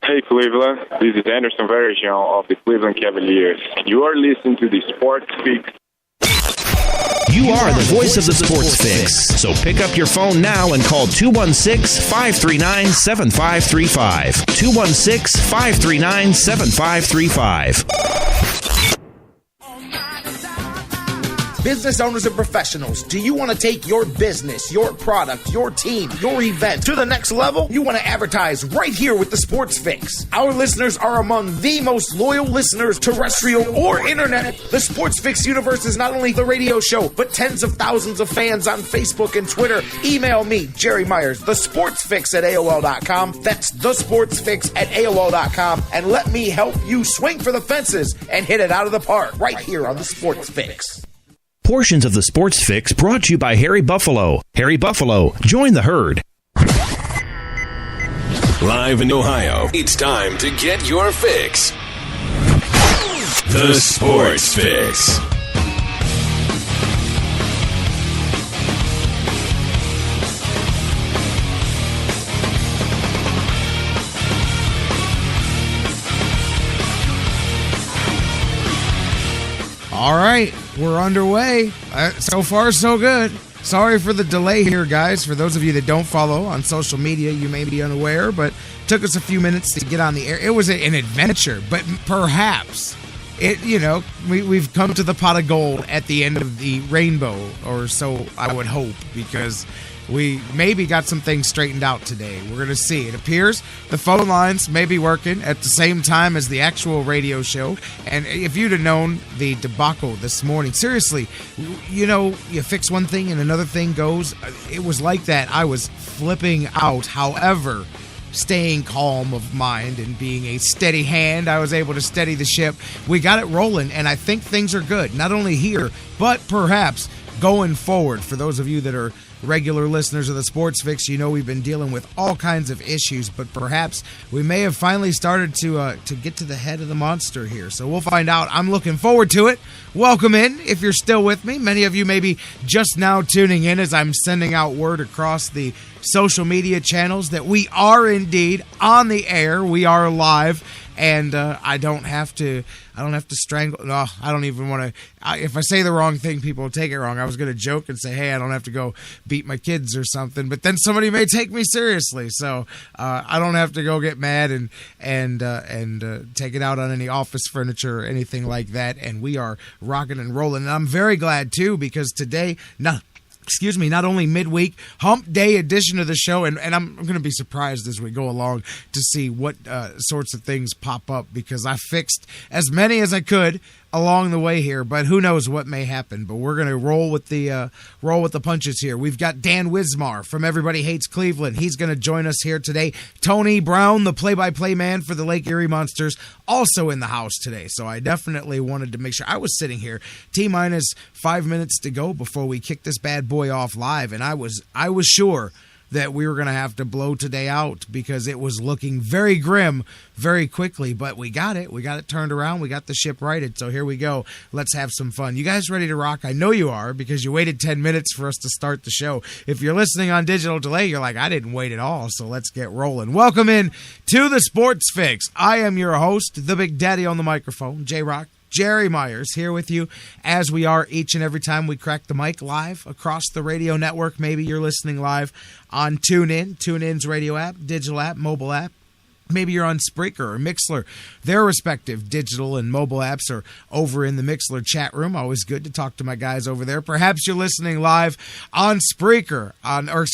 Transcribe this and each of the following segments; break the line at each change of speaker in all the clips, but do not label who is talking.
Hey Cleveland, this is Anderson Varejão of the Cleveland Cavaliers. You are listening to the Sports Fix.
You are the voice of the Sports Fix. So pick up your phone now and call 216-539-7535. 216-539-7535.
Business owners and professionals, do you want to take your business, your product, your team, your event to the next level? You want to advertise right here with the Sports Fix. Our listeners are among the most loyal listeners, terrestrial or internet. The Sports Fix universe is not only the radio show, but tens of thousands of fans on Facebook and Twitter. Email me, Jerry Myers, thesportsfix@AOL.com. That's thesportsfix@AOL.com. And let me help you swing for the fences and hit it out of the park right here on the Sports Fix.
Portions of the Sports Fix brought to you by Harry Buffalo. Harry Buffalo, join the herd.
Live in Ohio, it's time to get your fix. The Sports Fix.
All right, we're underway. So far, so good. Sorry for the delay here, guys. For those of you that don't follow on social media, you may be unaware, but it took us a few minutes to get on the air. It was an adventure, but perhaps we've come to the pot of gold at the end of the rainbow, or so I would hope, because we maybe got some things straightened out today. We're going to see. It appears the phone lines may be working at the same time as the actual radio show. And if you'd have known the debacle this morning, seriously, you fix one thing and another thing goes. It was like that. I was flipping out. However, staying calm of mind and being a steady hand, I was able to steady the ship. We got it rolling, and I think things are good. Not only here, but perhaps going forward. For those of you that are regular listeners of the Sports Fix, you know we've been dealing with all kinds of issues, but perhaps we may have finally started to get to the head of the monster here. So we'll find out. I'm looking forward to it. Welcome in if you're still with me. Many of you may be just now tuning in as I'm sending out word across the social media channels that we are indeed on the air. We are live. And I don't have to strangle. No, I don't even want to. If I say the wrong thing, people will take it wrong. I was going to joke and say, hey, I don't have to go beat my kids or something. But then somebody may take me seriously. So I don't have to go get mad and take it out on any office furniture or anything like that. And we are rocking and rolling. And I'm very glad, too, because today, not only midweek, Hump Day edition of the show, and I'm going to be surprised as we go along to see what sorts of things pop up, because I fixed as many as I could along the way here, but who knows what may happen. But we're going to roll with the punches here. We've got Dan Wismar from Everybody Hates Cleveland. He's going to join us here today. Tony Brown, the play-by-play man for the Lake Erie Monsters, also in the house today. So I definitely wanted to make sure. I was sitting here, T-minus 5 minutes to go before we kick this bad boy off live, and I was sure that we were going to have to blow today out because it was looking very grim very quickly, but we got it. We got it turned around. We got the ship righted, so here we go. Let's have some fun. You guys ready to rock? I know you are, because you waited 10 minutes for us to start the show. If you're listening on digital delay, you're like, I didn't wait at all, so let's get rolling. Welcome in to the Sports Fix. I am your host, the Big Daddy on the microphone, J-Rocc. Jerry Myers here with you, as we are each and every time we crack the mic live across the radio network. Maybe you're listening live on TuneIn's radio app, digital app, mobile app. Maybe you're on Spreaker or Mixler. Their respective digital and mobile apps are over in the Mixler chat room. Always good to talk to my guys over there. Perhaps you're listening live on Spreaker, on our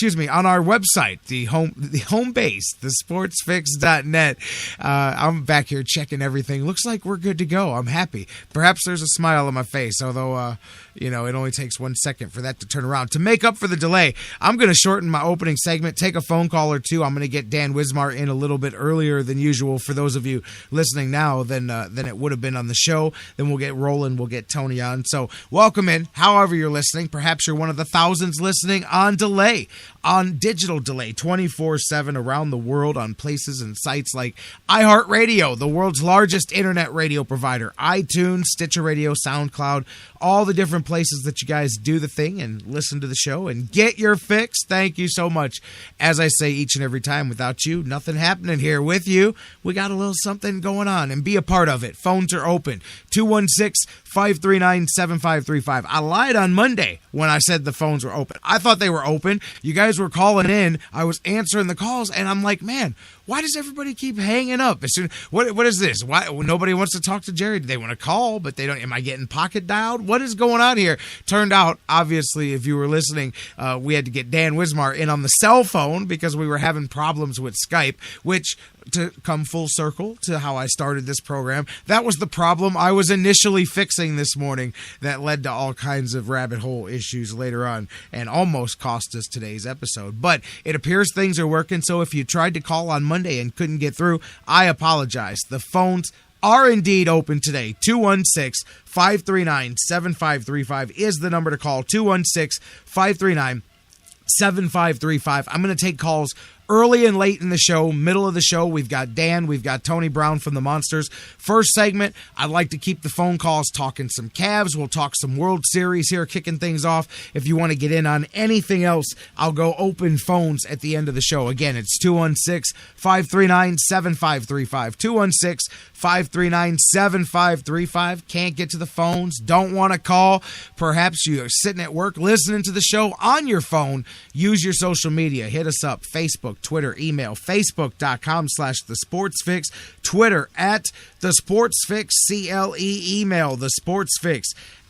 website, the home base, thesportsfix.net. I'm back here checking everything. Looks like we're good to go. I'm happy. Perhaps there's a smile on my face, although it only takes 1 second for that to turn around. To make up for the delay, I'm going to shorten my opening segment, take a phone call or two. I'm going to get Dan Wismar in a little bit earlier than usual for those of you listening now than it would have been on the show. Then we'll get rolling. We'll get Tony on. So welcome in, however you're listening. Perhaps you're one of the thousands listening on delay on digital delay 24/7 around the world on places and sites like iHeartRadio, the world's largest internet radio provider, iTunes, Stitcher Radio, SoundCloud, all the different places that you guys do the thing and listen to the show and get your fix. Thank you so much. As I say each and every time, without you, nothing happening here. With you, we got a little something going on, and be a part of it. Phones are open. 216-539-7535. I lied on Monday when I said the phones were open. I thought they were open. You guys were calling in. I was answering the calls, and I'm like, man, why does everybody keep hanging up? What is this? Why nobody wants to talk to Jerry? They want to call, but they don't. Am I getting pocket dialed? What is going on here? Turned out, obviously, if you were listening, we had to get Dan Wismar in on the cell phone because we were having problems with Skype, which, to come full circle to how I started this program, that was the problem I was initially fixing this morning that led to all kinds of rabbit hole issues later on and almost cost us today's episode. But it appears things are working, so if you tried to call on Monday and couldn't get through, I apologize. The phones are indeed open today. 216-539-7535 is the number to call. 216-539-7535. I'm going to take calls early and late in the show, middle of the show. We've got Dan, we've got Tony Brown from the Monsters. First segment, I'd like to keep the phone calls talking some Cavs. We'll talk some World Series here, kicking things off. If you want to get in on anything else, I'll go open phones at the end of the show. Again, it's 216-539-7535. 216-539-7535. Can't get to the phones, don't want to call. Perhaps you're sitting at work listening to the show on your phone. Use your social media. Hit us up. Facebook, Twitter, email, facebook.com/thesportsfix, Twitter @thesportsfix, CLE, email thesportsfix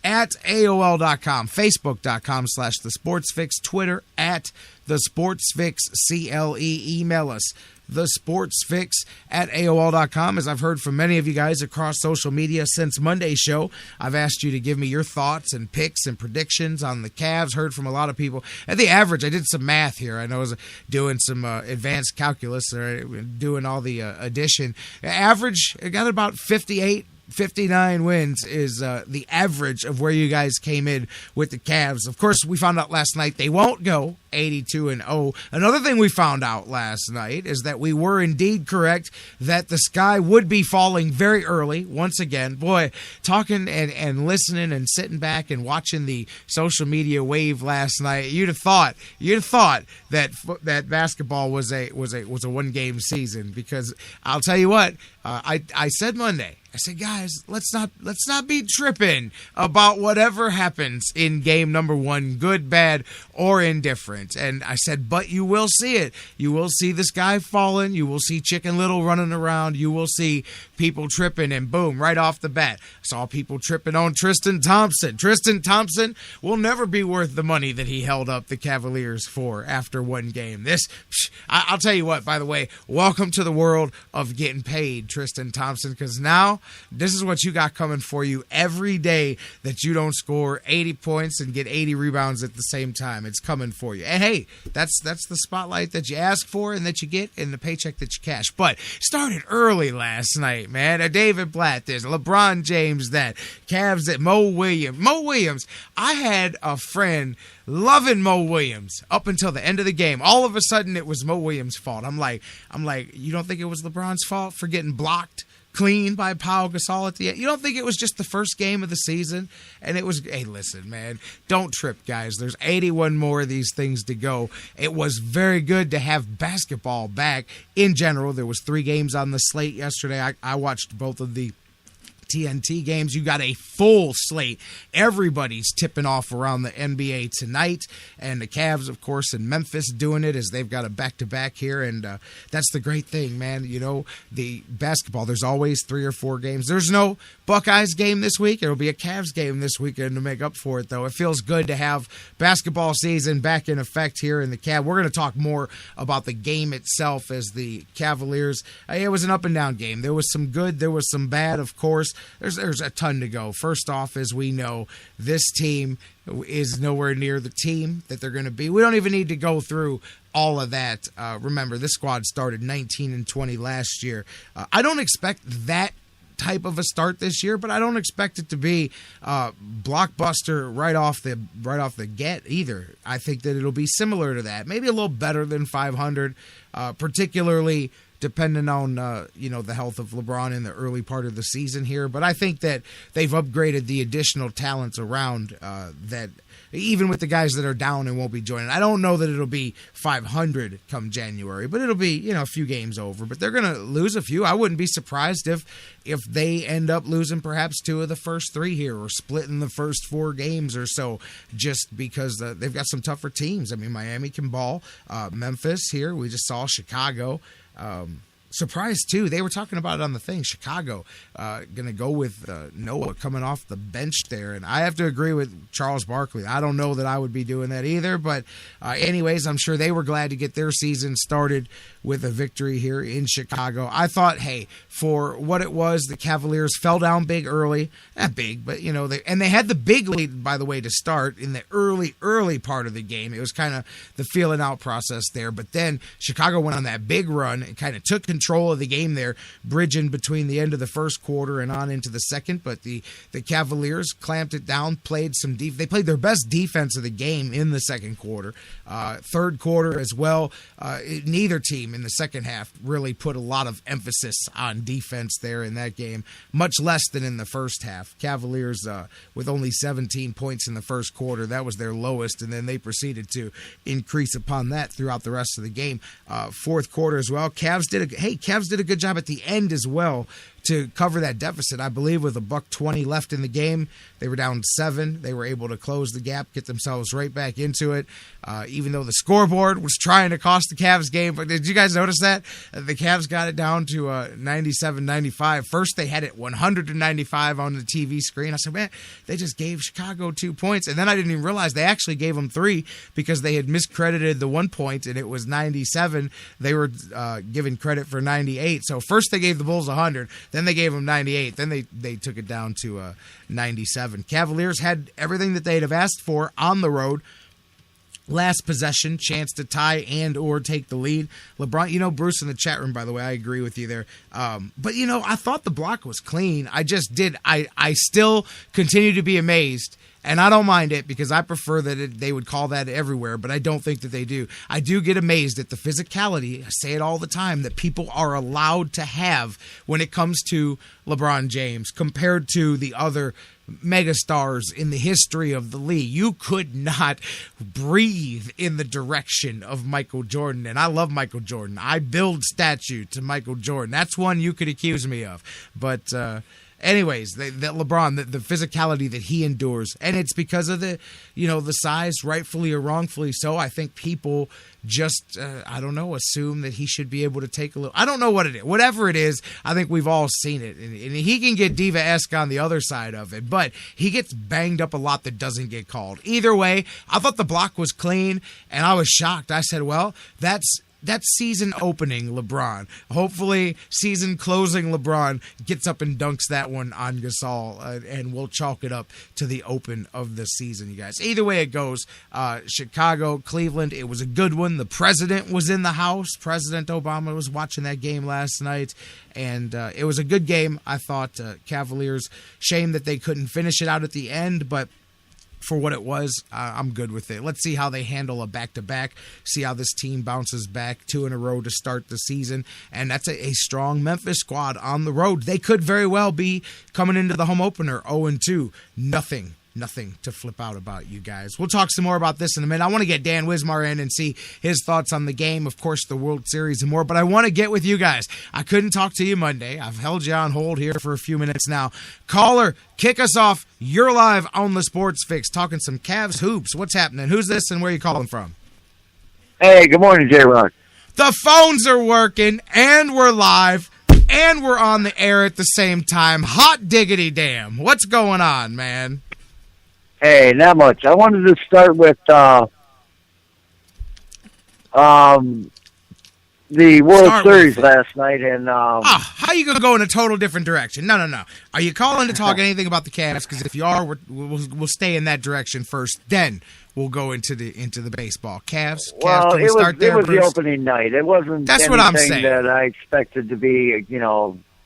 @AOL.com, facebook.com/thesportsfix, Twitter @thesportsfix, CLE, email us thesportsfix @AOL.com. As I've heard from many of you guys across social media since Monday's show, I've asked you to give me your thoughts and picks and predictions on the Cavs. Heard from a lot of people. At the average, I did some math here. I know I was doing some advanced calculus, or doing all the addition. Average, I got about 59 wins is the average of where you guys came in with the Cavs. Of course, we found out last night they won't go 82-0. Another thing we found out last night is that we were indeed correct that the sky would be falling very early. Once again, boy, talking and listening and sitting back and watching the social media wave last night, you'd have thought that basketball was a one-game season, because I'll tell you what, I said Monday, I said, guys, let's not be tripping about whatever happens in game number one, good, bad, or indifferent. And I said, but you will see it. You will see the sky falling. You will see Chicken Little running around. You will see people tripping, and boom, right off the bat, saw people tripping on Tristan Thompson. Tristan Thompson will never be worth the money that he held up the Cavaliers for after one game. I'll tell you what, by the way, welcome to the world of getting paid, Tristan Thompson, because now this is what you got coming for you every day that you don't score 80 points and get 80 rebounds at the same time. It's coming for you. And hey, that's the spotlight that you ask for and that you get, and the paycheck that you cash. But started early last night, man. David Blatt, there's LeBron James, that Cavs, that Mo Williams. I had a friend loving Mo Williams up until the end of the game. All of a sudden, it was Mo Williams' fault. I'm like, you don't think it was LeBron's fault for getting blocked clean by Pau Gasol at the end? You don't think it was just the first game of the season? And it was, hey, listen, man, don't trip, guys. There's 81 more of these things to go. It was very good to have basketball back in general. There was 3 games on the slate yesterday. I watched both of the TNT games. You got a full slate. Everybody's tipping off around the NBA tonight, and the Cavs, of course, in Memphis doing it as they've got a back-to-back here, and that's the great thing, man. You know, the basketball, there's always 3 or 4 games. There's no Buckeyes game this week. It'll be a Cavs game this weekend to make up for it, though. It feels good to have basketball season back in effect here in the Cav. We're going to talk more about the game itself as the Cavaliers. It was an up-and-down game. There was some good, there was some bad, of course. There's a ton to go. First off, as we know, this team is nowhere near the team that they're going to be. We don't even need to go through all of that. Remember, this squad started 19-20 last year. I don't expect that type of a start this year, but I don't expect it to be blockbuster right off the get either. I think that it'll be similar to that, maybe a little better than 500, particularly depending on the health of LeBron in the early part of the season here. But I think that they've upgraded the additional talents around that. Even with the guys that are down and won't be joining. I don't know that it'll be 500 come January, but it'll be, a few games over. But they're going to lose a few. I wouldn't be surprised if they end up losing perhaps 2 of the first 3 here, or splitting the first 4 games or so, just because they've got some tougher teams. I mean, Miami can ball. Memphis here, we just saw Chicago. Surprised, too. They were talking about it on the thing. Chicago going to go with Noah coming off the bench there. And I have to agree with Charles Barkley. I don't know that I would be doing that either. But anyways, I'm sure they were glad to get their season started with a victory here in Chicago. I thought, hey, for what it was, the Cavaliers fell down big early. Not big, but, they had the big lead, by the way, to start in the early part of the game. It was kind of the feeling out process there. But then Chicago went on that big run and kind of took control of the game there, bridging between the end of the first quarter and on into the second. But the Cavaliers clamped it down, played some they played their best defense of the game in the second quarter. Third quarter as well. Neither team in the second half really put a lot of emphasis on defense there in that game, much less than in the first half. Cavaliers with only 17 points in the first quarter. That was their lowest, and then they proceeded to increase upon that throughout the rest of the game. Fourth quarter as well. Cavs did a good job at the end as well to cover that deficit. I believe with $1:20 left in the game, they were down 7. They were able to close the gap, get themselves right back into it, even though the scoreboard was trying to cost the Cavs game. But did you guys notice that? The Cavs got it down to 97-95. First, they had it 100-95 on the TV screen. I said, man, they just gave Chicago 2 points. And then I didn't even realize they actually gave them 3 because they had miscredited the 1 point, and it was 97. They were given credit for 98. So first they gave the Bulls 100. Then they gave them 98. Then they took it down to 97. Cavaliers had everything that they'd have asked for on the road. Last possession, chance to tie and or take the lead. LeBron, Bruce in the chat room, by the way, I agree with you there. But, I thought the block was clean. I just did. I still continue to be amazed. And I don't mind it because I prefer that they would call that everywhere, but I don't think that they do. I do get amazed at the physicality, I say it all the time, that people are allowed to have when it comes to LeBron James compared to the other megastars in the history of the league. You could not breathe in the direction of Michael Jordan, and I love Michael Jordan. I build statue to Michael Jordan. That's one you could accuse me of. But anyways, that LeBron, the physicality that he endures, and it's because of the size, rightfully or wrongfully so. I think people just, assume that he should be able to take a little. I don't know what it is. Whatever it is, I think we've all seen it. And he can get diva-esque on the other side of it, but he gets banged up a lot that doesn't get called. Either way, I thought the block was clean, and I was shocked. I said, well, that's season opening LeBron. Hopefully, season closing LeBron gets up and dunks that one on Gasol, and we'll chalk it up to the open of the season, you guys. Either way it goes, Chicago, Cleveland, it was a good one. The president was in the house. President Obama was watching that game last night, and it was a good game. I thought Cavaliers, shame that they couldn't finish it out at the end, but for what it was, I'm good with it. Let's see how they handle a back-to-back, see how this team bounces back 2 in a row to start the season, and that's a strong Memphis squad on the road. They could very well be coming into the home opener 0-2. Nothing to flip out about, you guys. We'll talk some more about this in a minute. I want to get Dan Wismar in and see his thoughts on the game, of course, the World Series and more, but I want to get with you guys. I couldn't talk to you Monday. I've held you on hold here for a few minutes now. Caller, kick us off. You're live on the Sports Fix, talking some Cavs hoops. What's happening? Who's this and where are you calling from?
Hey, good morning, J-Rocc.
The phones are working, and we're live, and we're on the air at the same time. Hot diggity damn. What's going on, man?
Hey, not much. I wanted to start with the World Series last night, and
how you gonna go in a total different direction? No. Are you calling to talk anything about the Cavs? Because if you are, we'll stay in that direction first. Then we'll go into the baseball. Cavs.
Well,
can we start there,
it was
Bruce?
the opening night. It wasn't.
That's
anything
what I'm saying.
That I expected to be,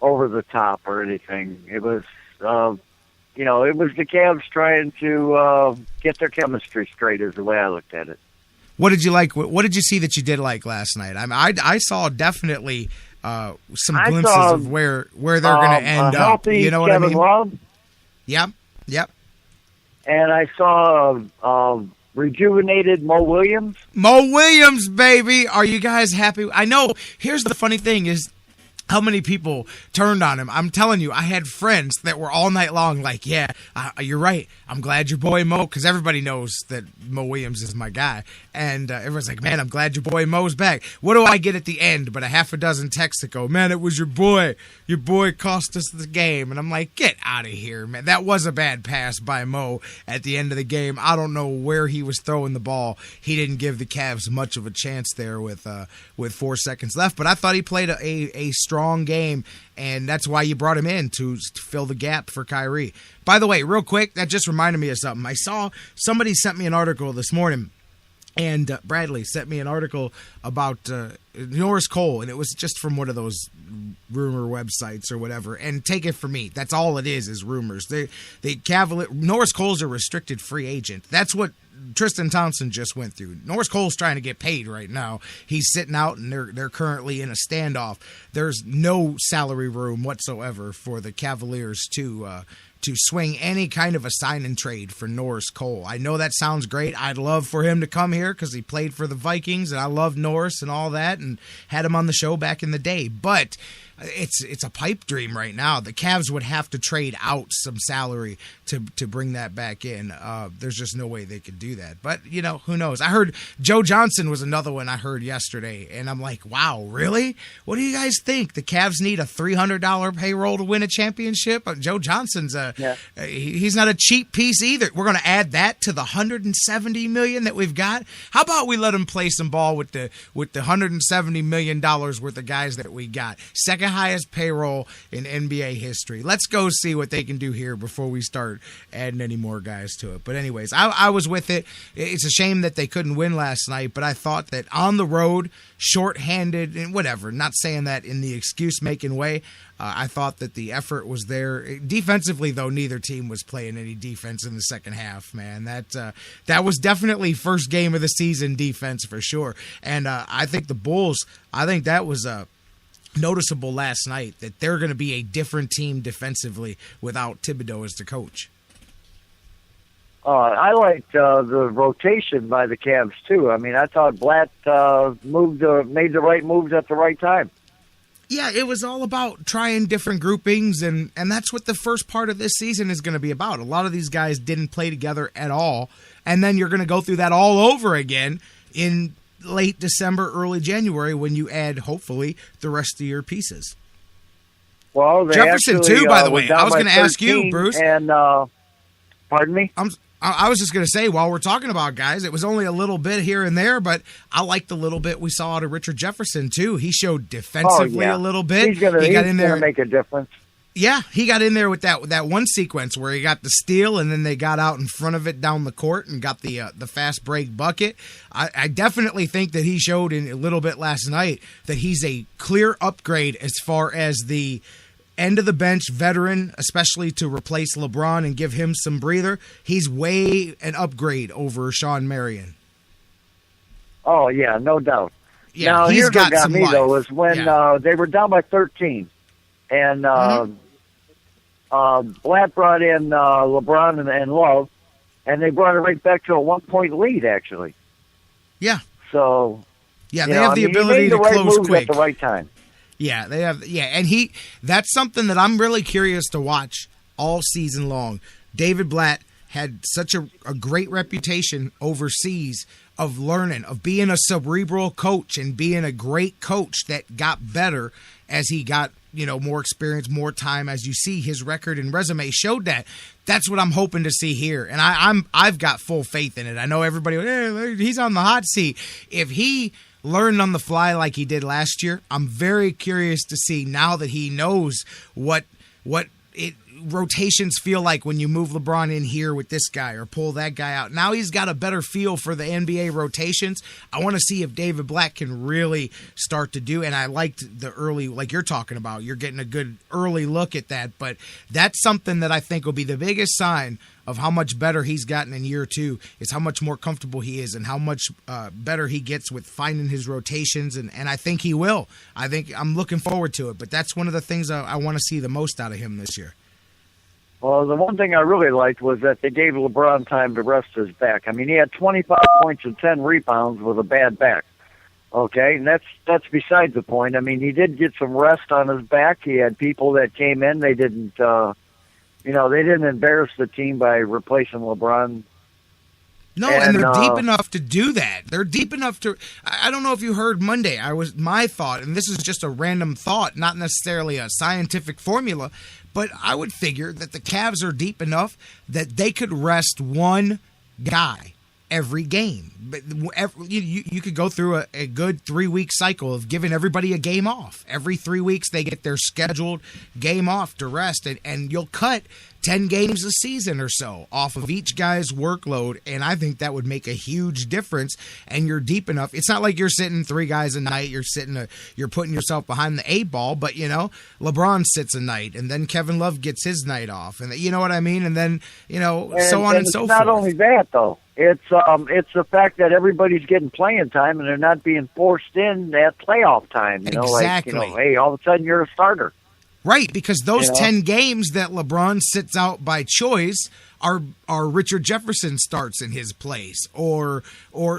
over the top or anything. It was, it was the Cavs trying to get their chemistry straight is the way I looked at it.
What did you like? What did you see that you did like last night? I saw definitely some glimpses of where they're going to end up. You know what
Kevin
I mean?
Love.
Yep.
And I saw rejuvenated Mo Williams.
Mo Williams, baby. Are you guys happy? I know. Here's the funny thing is how many people turned on him. I'm telling you, I had friends that were all night long like, yeah, you're right. I'm glad your boy Mo, because everybody knows that Mo Williams is my guy. And everyone's like, man, I'm glad your boy Mo's back. What do I get at the end but a half a dozen texts that go, man, it was your boy. Your boy cost us the game. And I'm like, get out of here, man. That was a bad pass by Mo at the end of the game. I don't know where he was throwing the ball. He didn't give the Cavs much of a chance there with 4 seconds left. But I thought he played a strong game, and that's why you brought him in to fill the gap for Kyrie. By the way, real quick, that just reminded me of something. I saw somebody sent me an article this morning, and Bradley sent me an article about Norris Cole, and it was just from one of those rumor websites or whatever. And take it from me, that's all it is rumors. Norris Cole's a restricted free agent. That's what Tristan Thompson just went through. Norris Cole's trying to get paid right now. He's sitting out, and they're currently in a standoff. There's no salary room whatsoever for the Cavaliers to swing any kind of a sign and trade for Norris Cole. I know that sounds great. I'd love for him to come here because he played for the Vikings, and I love Norris and all that, and had him on the show back in the day. But it's a pipe dream right now. The Cavs would have to trade out some salary to bring that back in. There's just no way they could do that. But, who knows? I heard Joe Johnson was another one I heard yesterday, and I'm like, wow, really? What do you guys think? The Cavs need a $300 payroll to win a championship? Joe Johnson's he's not a cheap piece either. We're going to add that to the $170 million that we've got. How about we let him play some ball with the $170 million worth of guys that we got? Second highest payroll in NBA history. Let's go see what they can do here before we start adding any more guys to it. But anyways, I was with it. It's a shame that they couldn't win last night, but I thought that on the road, shorthanded, and whatever, not saying that in the excuse-making way, I thought that the effort was there. Defensively, though, neither team was playing any defense in the second half, man. That was definitely first game of the season defense for sure. And I think the Bulls, that was noticeable last night, that they're going to be a different team defensively without Thibodeau as the coach.
I liked the rotation by the Cavs too. I mean, I thought Blatt made the right moves at the right time.
Yeah, it was all about trying different groupings, and that's what the first part of this season is going to be about. A lot of these guys didn't play together at all, and then you're going to go through that all over again in late December, early January, when you add, hopefully, the rest of your pieces.
Well,
Jefferson,
actually,
too, by the way. I was going to ask
13,
you, Bruce.
And, pardon me?
I was just going to say, while we're talking about guys, it was only a little bit here and there, but I liked the little bit we saw out of Richard Jefferson, too. He showed defensively a little bit.
He's going to make a difference.
Yeah, he got in there with that one sequence where he got the steal, and then they got out in front of it down the court and got the fast break bucket. I definitely think that he showed in a little bit last night that he's a clear upgrade as far as the end of the bench veteran, especially to replace LeBron and give him some breather. He's way an upgrade over Sean Marion.
Oh, yeah, no doubt.
Yeah,
now,
he's
here's
got
what got
some
me,
life.
though, was when they were down by 13. And Blatt brought in LeBron and Love, and they brought it right back to a 1-point lead, actually.
Yeah.
So,
yeah, they have the ability to close quick
at the right time.
Yeah, they have. Yeah, and that's something that I'm really curious to watch all season long. David Blatt had such a great reputation overseas of learning, of being a cerebral coach and being a great coach that got better as he got, more experience, more time. As you see, his record and resume showed that. That's what I'm hoping to see here, and I've got full faith in it. I know everybody, he's on the hot seat. If he learned on the fly like he did last year, I'm very curious to see now that he knows what rotations feel like when you move LeBron in here with this guy or pull that guy out. Now he's got a better feel for the NBA rotations. I want to see if David Black can really start to do, and I liked the early, like you're talking about, you're getting a good early look at that, but that's something that I think will be the biggest sign of how much better he's gotten in year 2 is how much more comfortable he is and how much better he gets with finding his rotations, and I think he will. I think I'm looking forward to it, but that's one of the things I want to see the most out of him this year.
Well, the one thing I really liked was that they gave LeBron time to rest his back. I mean, he had 25 points and 10 rebounds with a bad back. Okay, and that's besides the point. I mean, he did get some rest on his back. He had people that came in. They didn't, they didn't embarrass the team by replacing LeBron.
No, and they're deep enough to do that. They're deep enough to. I don't know if you heard Monday. My thought, and this is just a random thought, not necessarily a scientific formula, but I would figure that the Cavs are deep enough that they could rest one guy every game. But you could go through a good 3-week cycle of giving everybody a game off. Every 3 weeks they get their scheduled game off to rest, and you'll cut 10 games a season or so off of each guy's workload, and I think that would make a huge difference. And you're deep enough. It's not like you're sitting 3 guys a night. You're putting yourself behind the 8 ball, but LeBron sits a night, and then Kevin Love gets his night off, and you know what I mean. And then so on and so forth.
Not only that though. It's the fact that everybody's getting playing time and they're not being forced in at playoff time.
Exactly.
Hey, all of a sudden you're a starter.
Right, because those 10 games that LeBron sits out by choice are Richard Jefferson starts in his place or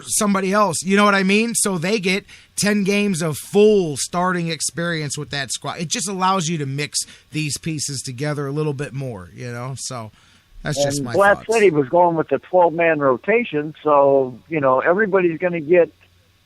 somebody else. You know what I mean? So they get 10 games of full starting experience with that squad. It just allows you to mix these pieces together a little bit more, So that's just my
Black
thoughts.
said he was going with the 12-man rotation, so, everybody's going to get,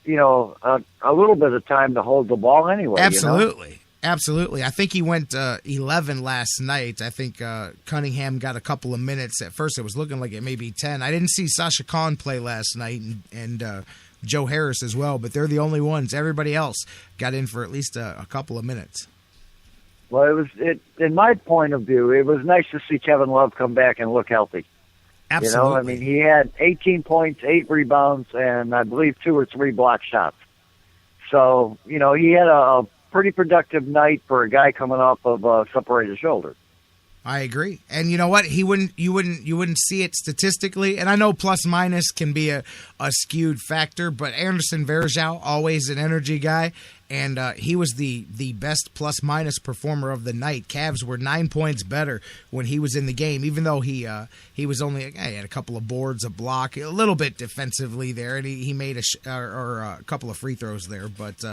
a little bit of time to hold the ball anyway.
Absolutely. Absolutely. I think he went 11 last night. I think Cunningham got a couple of minutes. At first, it was looking like it may be 10. I didn't see Sasha Khan play last night and Joe Harris as well, but they're the only ones. Everybody else got in for at least a couple of minutes.
Well, in my point of view, it was nice to see Kevin Love come back and look healthy.
Absolutely.
He had 18 points, 8 rebounds, and I believe 2 or 3 block shots. So, he had a pretty productive night for a guy coming off of a separated shoulder.
I agree. And you know what? You wouldn't see it statistically. And I know plus minus can be a skewed factor, but Anderson Varejao, always an energy guy, and he was the best plus minus performer of the night. Cavs were 9 points better when he was in the game, even though he was only he had a couple of boards, a block, a little bit defensively there, and he made a couple of free throws there, but.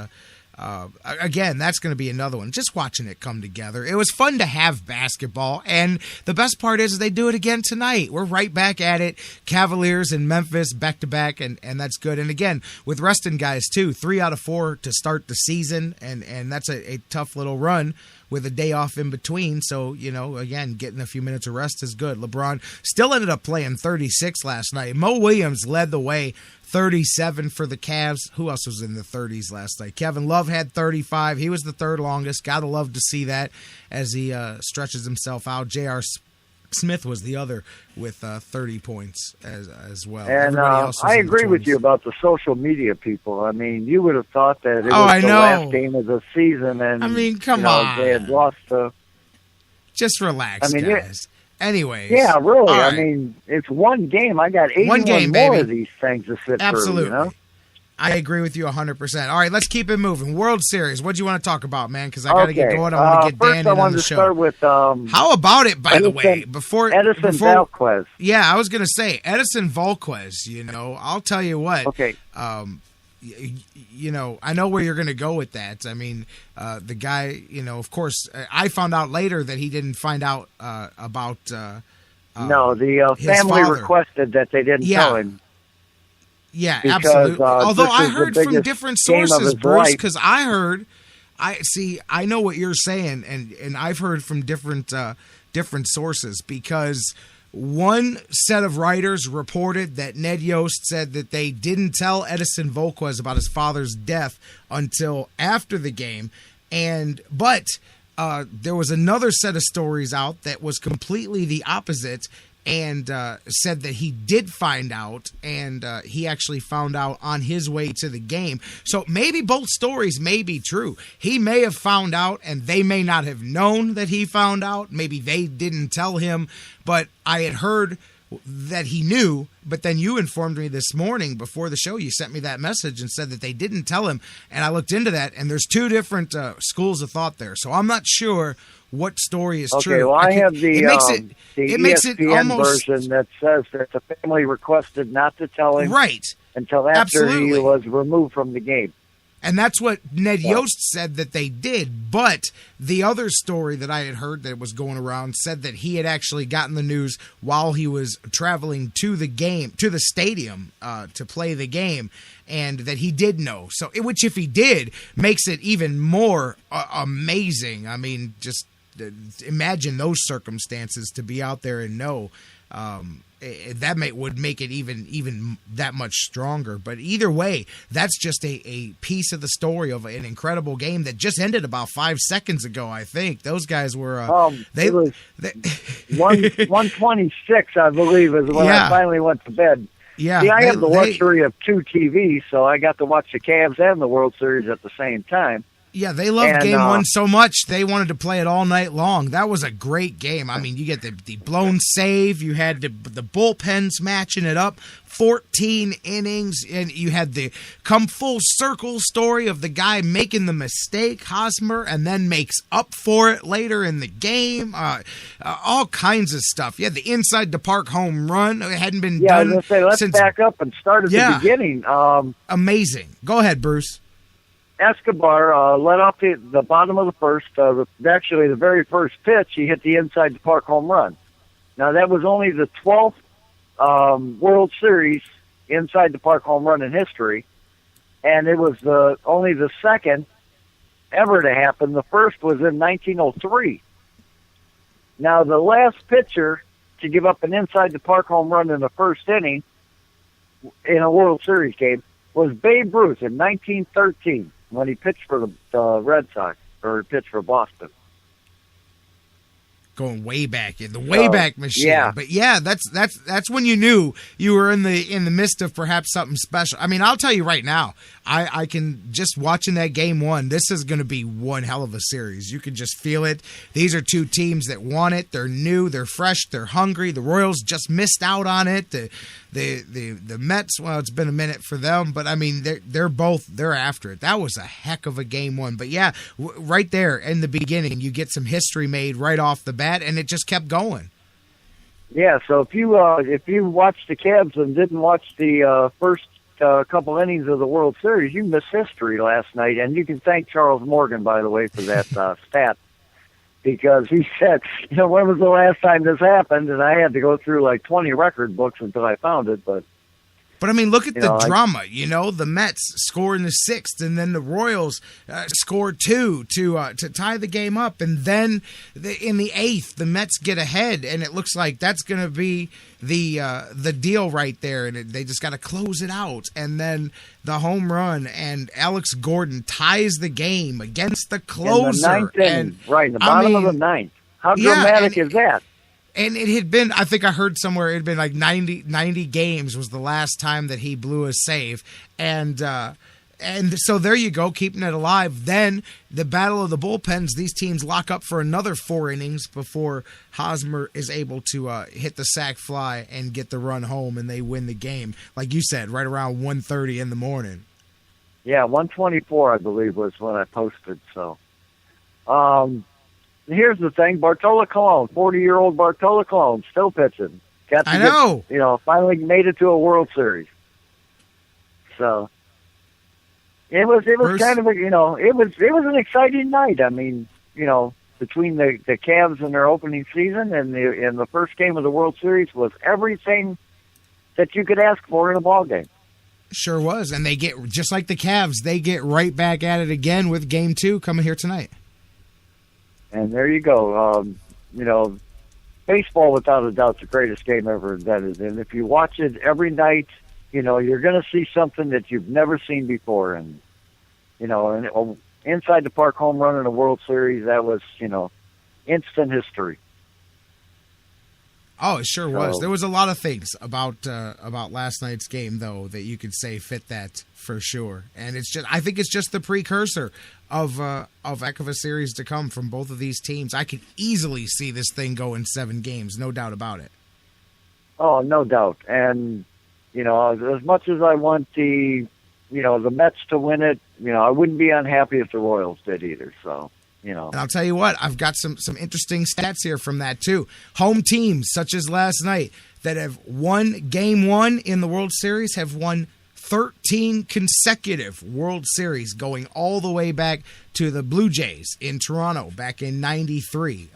Again, that's going to be another one. Just watching it come together. It was fun to have basketball, and the best part is they do it again tonight. We're right back at it. Cavaliers and Memphis back-to-back, and that's good. And again, with resting guys, too, 3 out of 4 to start the season, and that's a tough little run with a day off in between. So, again, getting a few minutes of rest is good. LeBron still ended up playing 36 last night. Mo Williams led the way, 37 for the Cavs. Who else was in the 30s last night? Kevin Love had 35. He was the third longest. Gotta love to see that as he stretches himself out. J.R. Smith was the other with 30 points as well.
And I agree with you about the social media people. I mean, you would have thought that it was the last game of the season, and
I mean, come on,
they had lost.
Just relax, guys. Anyways.
Yeah, really.
Right.
I mean, it's one game. I got 81 more
baby.
of these things to sit
Absolutely.
through,
I agree with you 100%. All right, let's keep it moving. World Series. What do you want to talk about, man? Because I got to get going. I want to get Dan in on the show.
First, I wanted to start with...
How about it, by the way?
Edison Valquez.
Yeah, I was going to say, Edison Valquez, I'll tell you what.
Okay.
I know where you're going to go with that. I mean, the guy, of course, I found out later that he didn't find out about
no, the family
father.
Requested that they didn't tell him.
Yeah,
because,
absolutely. Although I heard from
biggest
different
game of
sources,
his
Bruce,
life.
because I know what you're saying, and I've heard from different sources, because one set of writers reported that Ned Yost said that they didn't tell Edison Valquez about his father's death until after the game, but there was another set of stories out that was completely the opposite, and said that he did find out, and he actually found out on his way to the game. So maybe both stories may be true. He may have found out, and they may not have known that he found out. Maybe they didn't tell him, but I had heard that he knew, but then you informed me this morning before the show. You sent me that message and said that they didn't tell him, and I looked into that, and there's two different schools of thought there. So I'm not sure what story is true.
Okay, well, I have the ESPN
almost,
version that says that the family requested not to tell him until after he was removed from the game.
And that's what Ned Yost said that they did. But the other story that I had heard that was going around said that he had actually gotten the news while he was traveling to the game, to the stadium to play the game, and that he did know. So, which if he did, makes it even more amazing. I mean, just imagine those circumstances to be out there and know. That would make it even that much stronger. But either way, that's just a piece of the story of an incredible game that just ended about 5 seconds ago. I think those guys were.
It was 126, I believe, is when I finally went to bed.
Yeah,
see, I have the luxury of 2 TVs, so I got to watch the Cavs and the World Series at the same time.
Yeah, they loved Game 1 so much, they wanted to play it all night long. That was a great game. I mean, you get the blown save, you had the bullpens matching it up, 14 innings, and you had the come full circle story of the guy making the mistake, Hosmer, and then makes up for it later in the game. All kinds of stuff. Yeah, the inside the park home run. It hadn't been done.
I was going to say, let's back up and start at the beginning.
Amazing. Go ahead, Bruce.
Escobar led off the bottom of the first. Actually, the very first pitch, he hit the inside the park home run. Now, that was only the 12th World Series inside the park home run in history, and it was only the second ever to happen. The first was in 1903. Now, the last pitcher to give up an inside the park home run in the first inning in a World Series game was Babe Ruth in 1913. When he pitched for the Red Sox, or pitched for Boston.
Going way back in the Wayback Machine. Yeah. But yeah, that's when you knew you were in the midst of perhaps something special. I mean, I'll tell you right now, I can just watching that Game 1, this is going to be one hell of a series. You can just feel it. These are two teams that want it. They're new, they're fresh, they're hungry. The Royals just missed out on it. The Mets, well, it's been a minute for them, but I mean, they're after it. That was a heck of a Game 1. But yeah, right there in the beginning, you get some history made right off the bat, and it just kept going.
Yeah, so if you watched the Cavs and didn't watch the first couple innings of the World Series, you missed history last night, and you can thank Charles Morgan, by the way, for that stat. Because he said, when was the last time this happened? And I had to go through like 20 record books until I found it. But
I mean, look at the drama. The Mets score in the 6th, and then the Royals score 2 to tie the game up. And then in the 8th, the Mets get ahead, and it looks like that's going to be the deal right there. And they just got to close it out. And then the home run, and Alex Gordon ties the game against the closer.
In the 9th inning, right, in the bottom of the 9th. How dramatic is that?
And it had been, I think I heard somewhere, it had been like 90 games was the last time that he blew a save. And so there you go, keeping it alive. Then the battle of the bullpens, these teams lock up for another 4 innings before Hosmer is able to hit the sac fly and get the run home, and they win the game. Like you said, right around 1:30 in the morning.
Yeah, 1:24, I believe, was when I posted. So, here's the thing: Bartolo Colon, 40-year-old Bartolo Colon, still pitching. Finally made it to a World Series. So it was Bruce, kind of it was an exciting night. I mean, between the Cavs and their opening season and the first game of the World Series was everything that you could ask for in a ball game.
Sure was, and they get, just like the Cavs, they get right back at it again with Game 2 coming here tonight.
And there you go. Baseball, without a doubt, is the greatest game ever invented. And if you watch it every night, you're going to see something that you've never seen before. And, inside the park home run in the World Series, that was, instant history.
Oh, it sure was. There was a lot of things about last night's game, though, that you could say fit that for sure. And I think it's just the precursor of heck of a series to come from both of these teams. I could easily see this thing go in 7 games, no doubt about it.
Oh, no doubt. And as much as I want the Mets to win it, I wouldn't be unhappy if the Royals did either. So. And
I'll tell you what, I've got some interesting stats here from that too. Home teams such as last night that have won Game 1 in the World Series have won 13 consecutive World Series, going all the way back to the Blue Jays in Toronto back in '93.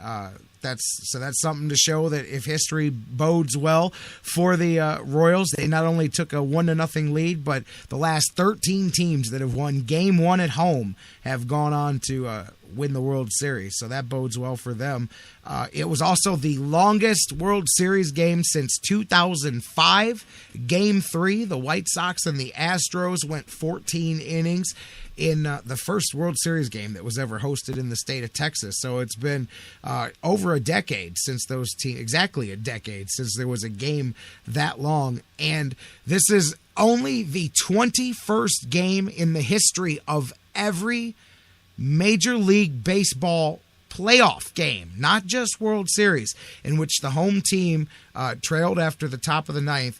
That's something to show that if history bodes well for the Royals, they not only took a 1-0 lead, but the last 13 teams that have won Game 1 at home have gone on to win the World Series. So that bodes well for them. It was also the longest World Series game since 2005. Game 3, the White Sox and the Astros went 14 innings in the first World Series game that was ever hosted in the state of Texas. So it's been over a decade since those teams, exactly a decade since there was a game that long. And this is only the 21st game in the history of every Major League Baseball playoff game, not just World Series, in which the home team trailed after the top of the 9th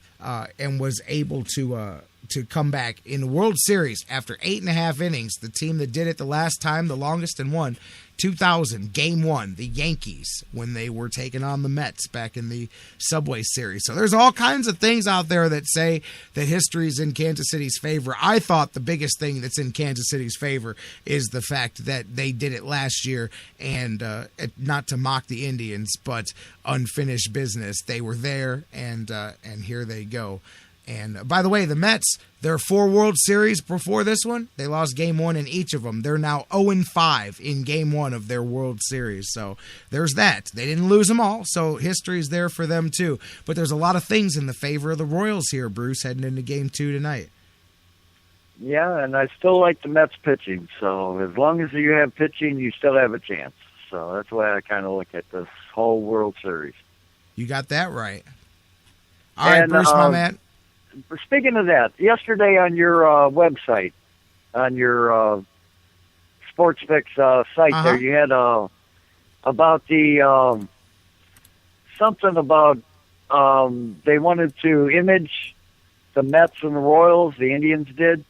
and was able to come back in the World Series after 8.5 innings. The team that did it the last time, the longest, and won, 2000, Game 1, the Yankees, when they were taking on the Mets back in the Subway Series. So there's all kinds of things out there that say that history's in Kansas City's favor. I thought the biggest thing that's in Kansas City's favor is the fact that they did it last year, and not to mock the Indians, but unfinished business. They were there, and here they go. And by the way, the Mets, their 4 World Series before this one, they lost Game 1 in each of them. They're now 0-5 in Game 1 of their World Series. So there's that. They didn't lose them all, so history's there for them too. But there's a lot of things in the favor of the Royals here, Bruce, heading into Game 2 tonight.
Yeah, and I still like the Mets pitching. So as long as you have pitching, you still have a chance. So that's why I kind of look at this whole World Series.
You got that right. All right, Bruce, my man.
Speaking of that, yesterday on your website, on your SportsFix site there, you had about the something about they wanted to image the Mets and the Royals, the Indians did.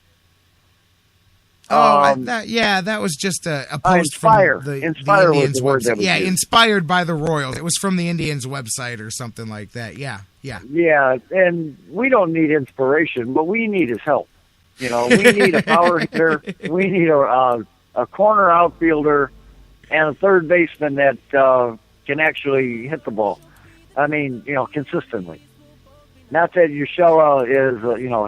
That was just a post from the Indians website. Yeah, inspired by the Royals. It was from the Indians website or something like that. Yeah.
Yeah, and we don't need inspiration. What we need is help. We need a power hitter. We need a corner outfielder and a third baseman that can actually hit the ball. I mean, consistently. Not that Urshela is,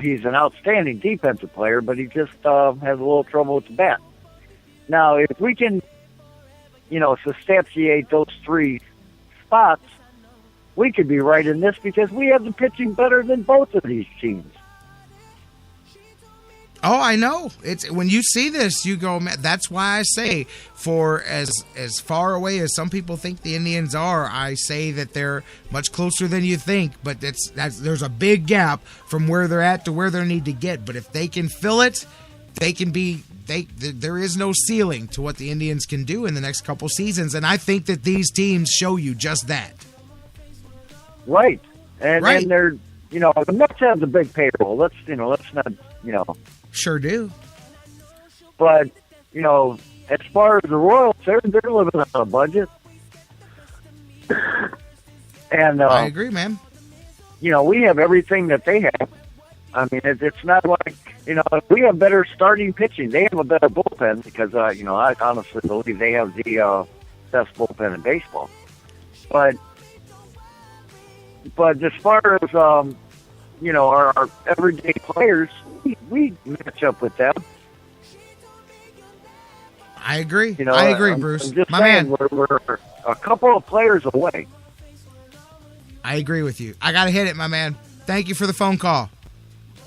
he's an outstanding defensive player, but he just has a little trouble with the bat. Now, if we can, substantiate those 3 spots, we could be right in this because we have the pitching better than both of these teams.
Oh, I know. It's when you see this, you go, man, that's why I say, for as far away as some people think the Indians are, I say that they're much closer than you think, but there's a big gap from where they're at to where they need to get. But if they can fill it, they can be there is no ceiling to what the Indians can do in the next couple seasons, and I think that these teams show you just that.
Right. And they're, the Mets have the big payroll. Let's not,
Sure do.
But, as far as the Royals, they're living on a budget. And
I agree, man.
We have everything that they have. I mean, it's not like, we have better starting pitching. They have a better bullpen because, I honestly believe they have the best bullpen in baseball. But as far as, our everyday players, we match up with them.
I agree. I agree, Bruce. My man.
We're a couple of players away.
I agree with you. I got to hit it, my man. Thank you for the phone call.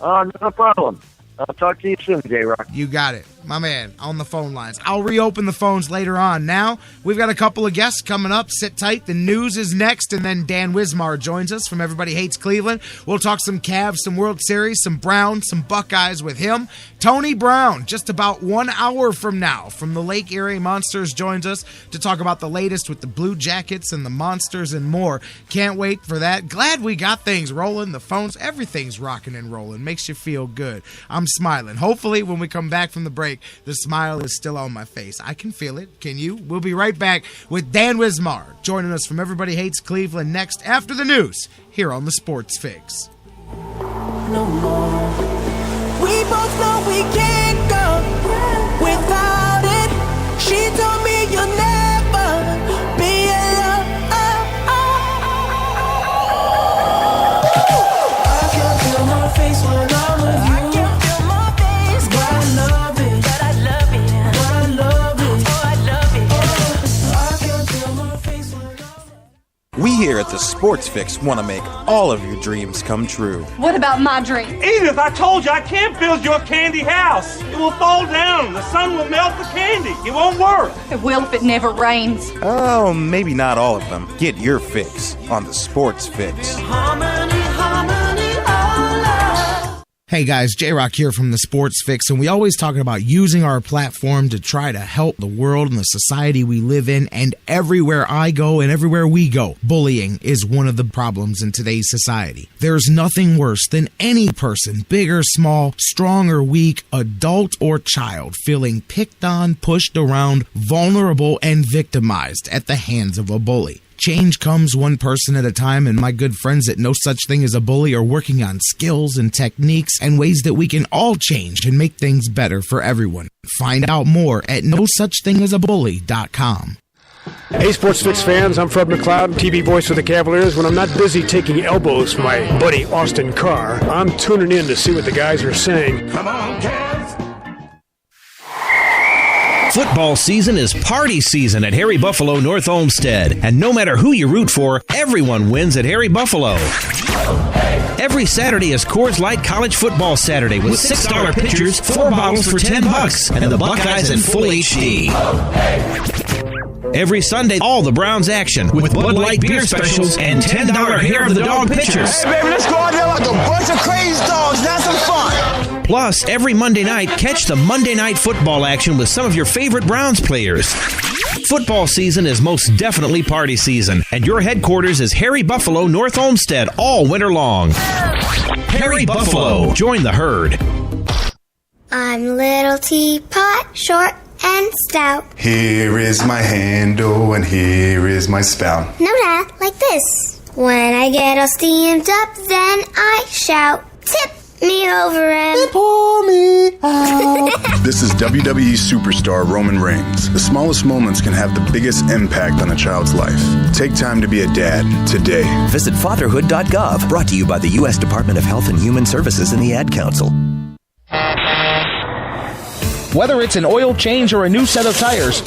No problem. I'll talk to you soon, J-Rocc.
You got it. my man, on the phone lines. I'll reopen the phones later on. Now, we've got a couple of guests coming up. Sit tight. The news is next, and then Dan Wismar joins us from Everybody Hates Cleveland. We'll talk some Cavs, some World Series, some Browns, some Buckeyes with him. Tony Brown, just about 1 hour from now, from the Lake Erie Monsters, joins us to talk about the latest with the Blue Jackets and the Monsters and more. Can't wait for that. Glad we got things rolling. The phones, everything's rocking and rolling. Makes you feel good. I'm smiling. Hopefully, when we come back from the break, the smile is still on my face. I can feel it. Can you? We'll be right back with Dan Wismar, joining us from Everybody Hates Cleveland next after the news here on the Sports Fix.
No more. We both know we can't go without it. She told me you'll never be alone. I can feel my face when I'm with you. I can feel my face, but I love it. But I love it. But I love it. Oh, I love it. I can feel my face when I'm with you.
We here at the Sports Fix want to make all of your dreams come true.
What about my dream?
Edith, I told you I can't build your candy house. It will fall down. The sun will melt the candy. It won't work.
It will if it never rains.
Oh, maybe not all of them. Get your fix on the Sports Fix.
Harmony, harmony, all love.
Hey guys, J-Rocc here from the Sports Fix, and we always talk about using our platform to try to help the world and the society we live in, and everywhere I go and everywhere we go, bullying is one of the problems in today's society. There's nothing worse than any person, big or small, strong or weak, adult or child, feeling picked on, pushed around, vulnerable, and victimized at the hands of a bully. Change comes one person at a time, and my good friends at No Such Thing as a Bully are working on skills and techniques and ways that we can all change and make things better for everyone. Find out more at nosuchthingasabully.com.
Hey, Sports Fix fans, I'm Fred McLeod, TV voice for the Cavaliers. When I'm not busy taking elbows from my buddy Austin Carr, I'm tuning in to see what the guys are saying.
Come on, Cavs!
Football season is party season at Harry Buffalo North Olmsted. And no matter who you root for, everyone wins at Harry Buffalo. Every Saturday is Coors Light College Football Saturday with $6 pitchers, 4 bottles for $10, and the Buckeyes in full HD. Every Sunday, all the Browns action with Bud Light beer specials and $10 hair of the dog pitchers.
Hey, baby, let's go out there like a bunch of crazy dogs. Have some fun.
Plus, every Monday night, catch the Monday Night Football action with some of your favorite Browns players. Football season is most definitely party season, and your headquarters is Harry Buffalo North Olmsted all winter long. Harry Buffalo. Join the herd.
I'm Little Teapot, short and stout.
Here is my handle and here is my spout.
No, Dad, like this. When I get all steamed up, then I shout, tip me over and pour me out.
This is WWE superstar Roman Reigns. The smallest moments can have the biggest impact on a child's life. Take time to be a dad today.
Visit fatherhood.gov, brought to you by the U.S. Department of Health and Human Services and the Ad Council.
Whether it's an oil change or a new set of tires,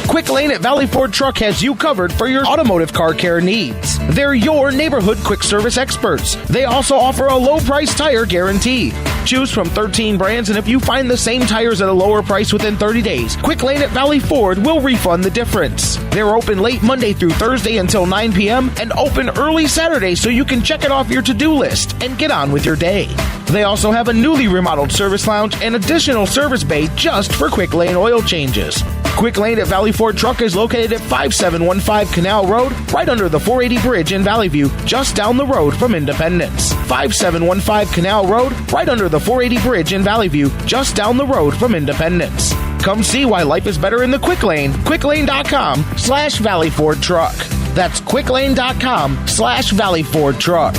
Quick Lane at Valley Ford Truck has you covered for your automotive car care needs. They're your neighborhood quick service experts. They also offer a low price tire guarantee. Choose from 13 brands, and if you find the same tires at a lower price within 30 days, Quick Lane at Valley Ford will refund the difference. They're open late Monday through Thursday until 9 p.m. and open early Saturday so you can check it off your to-do list and get on with your day. They also have a newly remodeled service lounge and additional service bay just for Quick Lane oil changes. Quick Lane at Valley Ford Truck is located at 5715 Canal Road, right under the 480 Bridge in Valley View, just down the road from Independence. 5715 Canal Road, right under the 480 Bridge in Valley View, just down the road from Independence. Come see why life is better in the Quick Lane. QuickLane.com/Valley Ford Truck. That's QuickLane.com/Valley Ford Truck.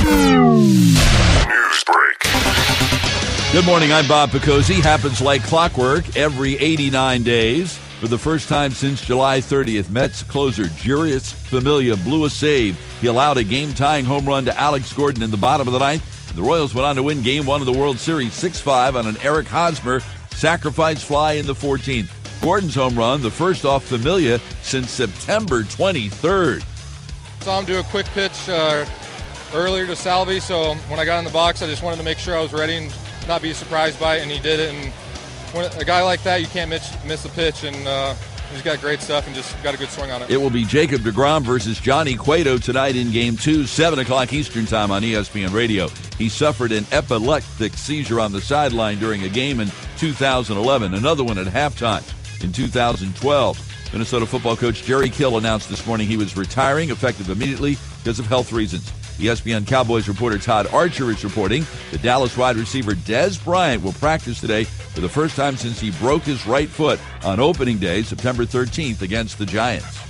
News break.
Good morning, I'm Bob Picozzi. Happens like clockwork every 89 days. For the first time since July 30th, Mets closer Jurius Familia blew a save. He allowed a game-tying home run to Alex Gordon in the bottom of the ninth. The Royals went on to win Game 1 of the World Series 6-5 on an Eric Hosmer sacrifice fly in the 14th. Gordon's home run, the first off Familia since September 23rd.
Saw him do a quick pitch earlier to Salvi, so when I got in the box, I just wanted to make sure I was ready and not be surprised by it, and he did it. And when a guy like that, you can't miss the pitch, and he's got great stuff and just got a good swing on it.
It will be Jacob deGrom versus Johnny Cueto tonight in Game 2, 7 o'clock Eastern Time on ESPN Radio. He suffered an epileptic seizure on the sideline during a game in 2011, another one at halftime in 2012. Minnesota football coach Jerry Kill announced this morning he was retiring effective immediately because of health reasons. ESPN Cowboys reporter Todd Archer is reporting the Dallas wide receiver Dez Bryant will practice today for the first time since he broke his right foot on opening day, September 13th, against the Giants.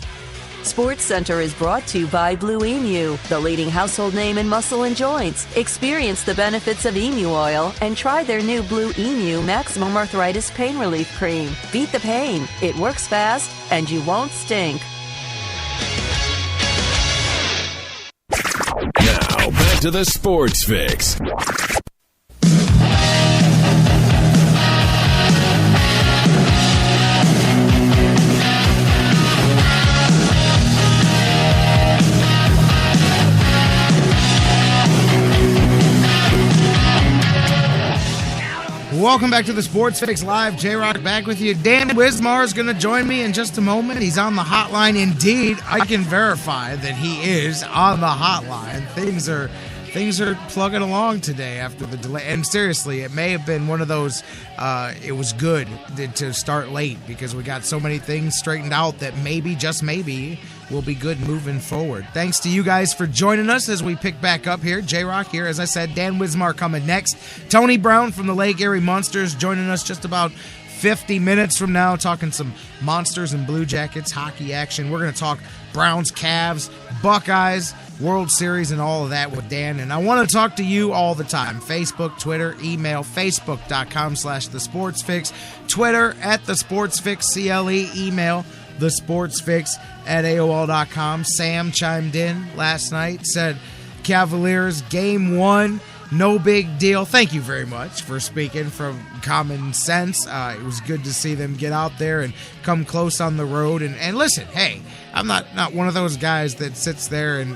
Sports Center is brought to you by Blue Emu, the leading household name in muscle and joints. Experience the benefits of emu oil and try their new Blue Emu Maximum Arthritis Pain Relief Cream. Beat the pain. It works fast and you won't stink.
Now, back to the Sports Fix.
Welcome back to the Sports Fix Live. J-Rocc back with you. Dan Wismar is going to join me in just a moment. He's on the hotline. Indeed, I can verify that he is on the hotline. Things are plugging along today after the delay. And seriously, it may have been one of those, it was good to start late because we got so many things straightened out that maybe, just maybe, will be good moving forward. Thanks to you guys for joining us as we pick back up here. J-Rocc here, as I said. Dan Wismar coming next. Tony Brown from the Lake Erie Monsters joining us just about 50 minutes from now, talking some Monsters and Blue Jackets hockey action. We're going to talk Browns, Cavs, Buckeyes, World Series, and all of that with Dan. And I want to talk to you all the time. Facebook, Twitter, email, facebook.com/thesportsfix, Twitter @thesportsfixCLE, email thesportsfix@AOL.com. Sam chimed in last night, said Cavaliers game 1, no big deal. Thank you very much for speaking from common sense. It was good to see them get out there and come close on the road. And listen, hey, I'm not one of those guys that sits there and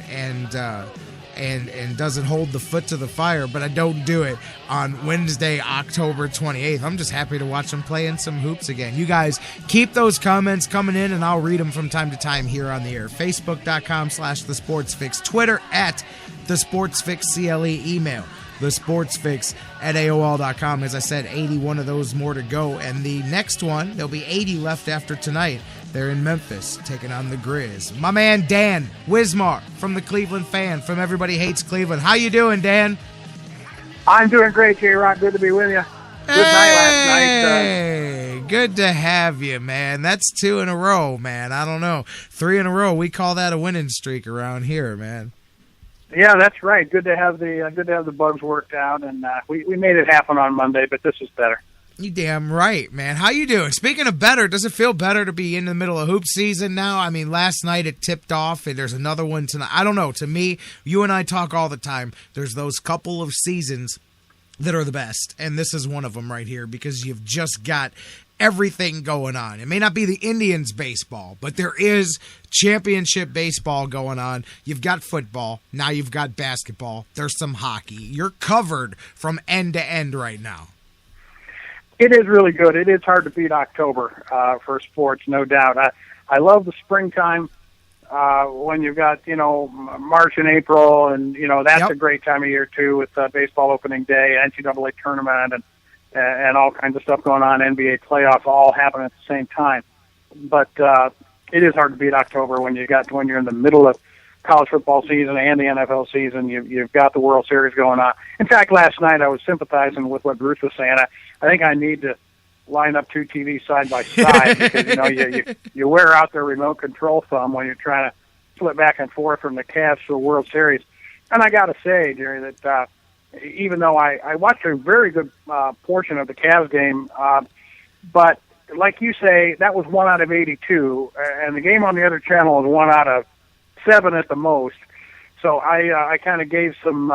doesn't hold the foot to the fire, but I don't do it on Wednesday, October 28th. I'm just happy to watch them playing some hoops again. You guys keep those comments coming in, and I'll read them from time to time here on the air. Facebook.com/thesportsfix, Twitter @thesportsfixCLE, email thesportsfix@AOL.com. As I said, 81 of those more to go, and the next one, there'll be 80 left after tonight. They're in Memphis, taking on the Grizz. My man Dan Wismar from the Cleveland Fan, from Everybody Hates Cleveland. How you doing, Dan?
I'm doing great, J-Rocc. Good to be with you. Good night last night.
Hey, good to have you, man. That's 2 in a row, man. I don't know. 3 in a row. We call that a winning streak around here, man.
Yeah, that's right. Good to have the bugs worked out, and we made it happen on Monday, but this is better.
You damn right, man. How you doing? Speaking of better, does it feel better to be in the middle of hoop season now? I mean, last night it tipped off, and there's another one tonight. I don't know. To me, you and I talk all the time. There's those couple of seasons that are the best, and this is one of them right here because you've just got everything going on. It may not be the Indians baseball, but there is championship baseball going on. You've got football. Now you've got basketball. There's some hockey. You're covered from end to end right now.
It is really good. It is hard to beat October for sports, no doubt. I love the springtime when you've got, March and April, and, that's a great time of year, too, with baseball opening day, NCAA tournament, and all kinds of stuff going on, NBA playoffs, all happen at the same time. But it is hard to beat October when you're in the middle of college football season and the NFL season. You've got the World Series going on. In fact, last night I was sympathizing with what Bruce was saying. I think I need to line up 2 TVs side by side because you wear out the remote control thumb when you're trying to flip back and forth from the Cavs to the World Series. And I got to say, Jerry, that even though I watched a very good portion of the Cavs game, but like you say, that was 1 out of 82, and the game on the other channel was 1 out of 7 at the most. So I kind of gave some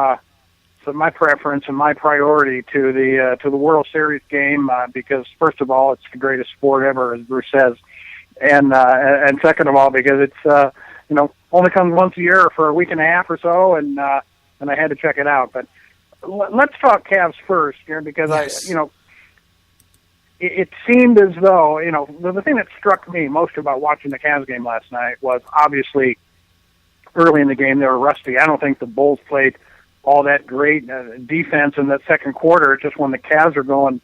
my preference and my priority to the World Series game because first of all, it's the greatest sport ever, as Bruce says, and second of all, because it's only comes once a year for a week and a half or so, and and I had to check it out. But let's talk Cavs first here, because
Yes.
it seemed as though, the thing that struck me most about watching the Cavs game last night was obviously early in the game they were rusty. I don't think the Bulls played all that great defense in that second quarter. Just when the Cavs are going,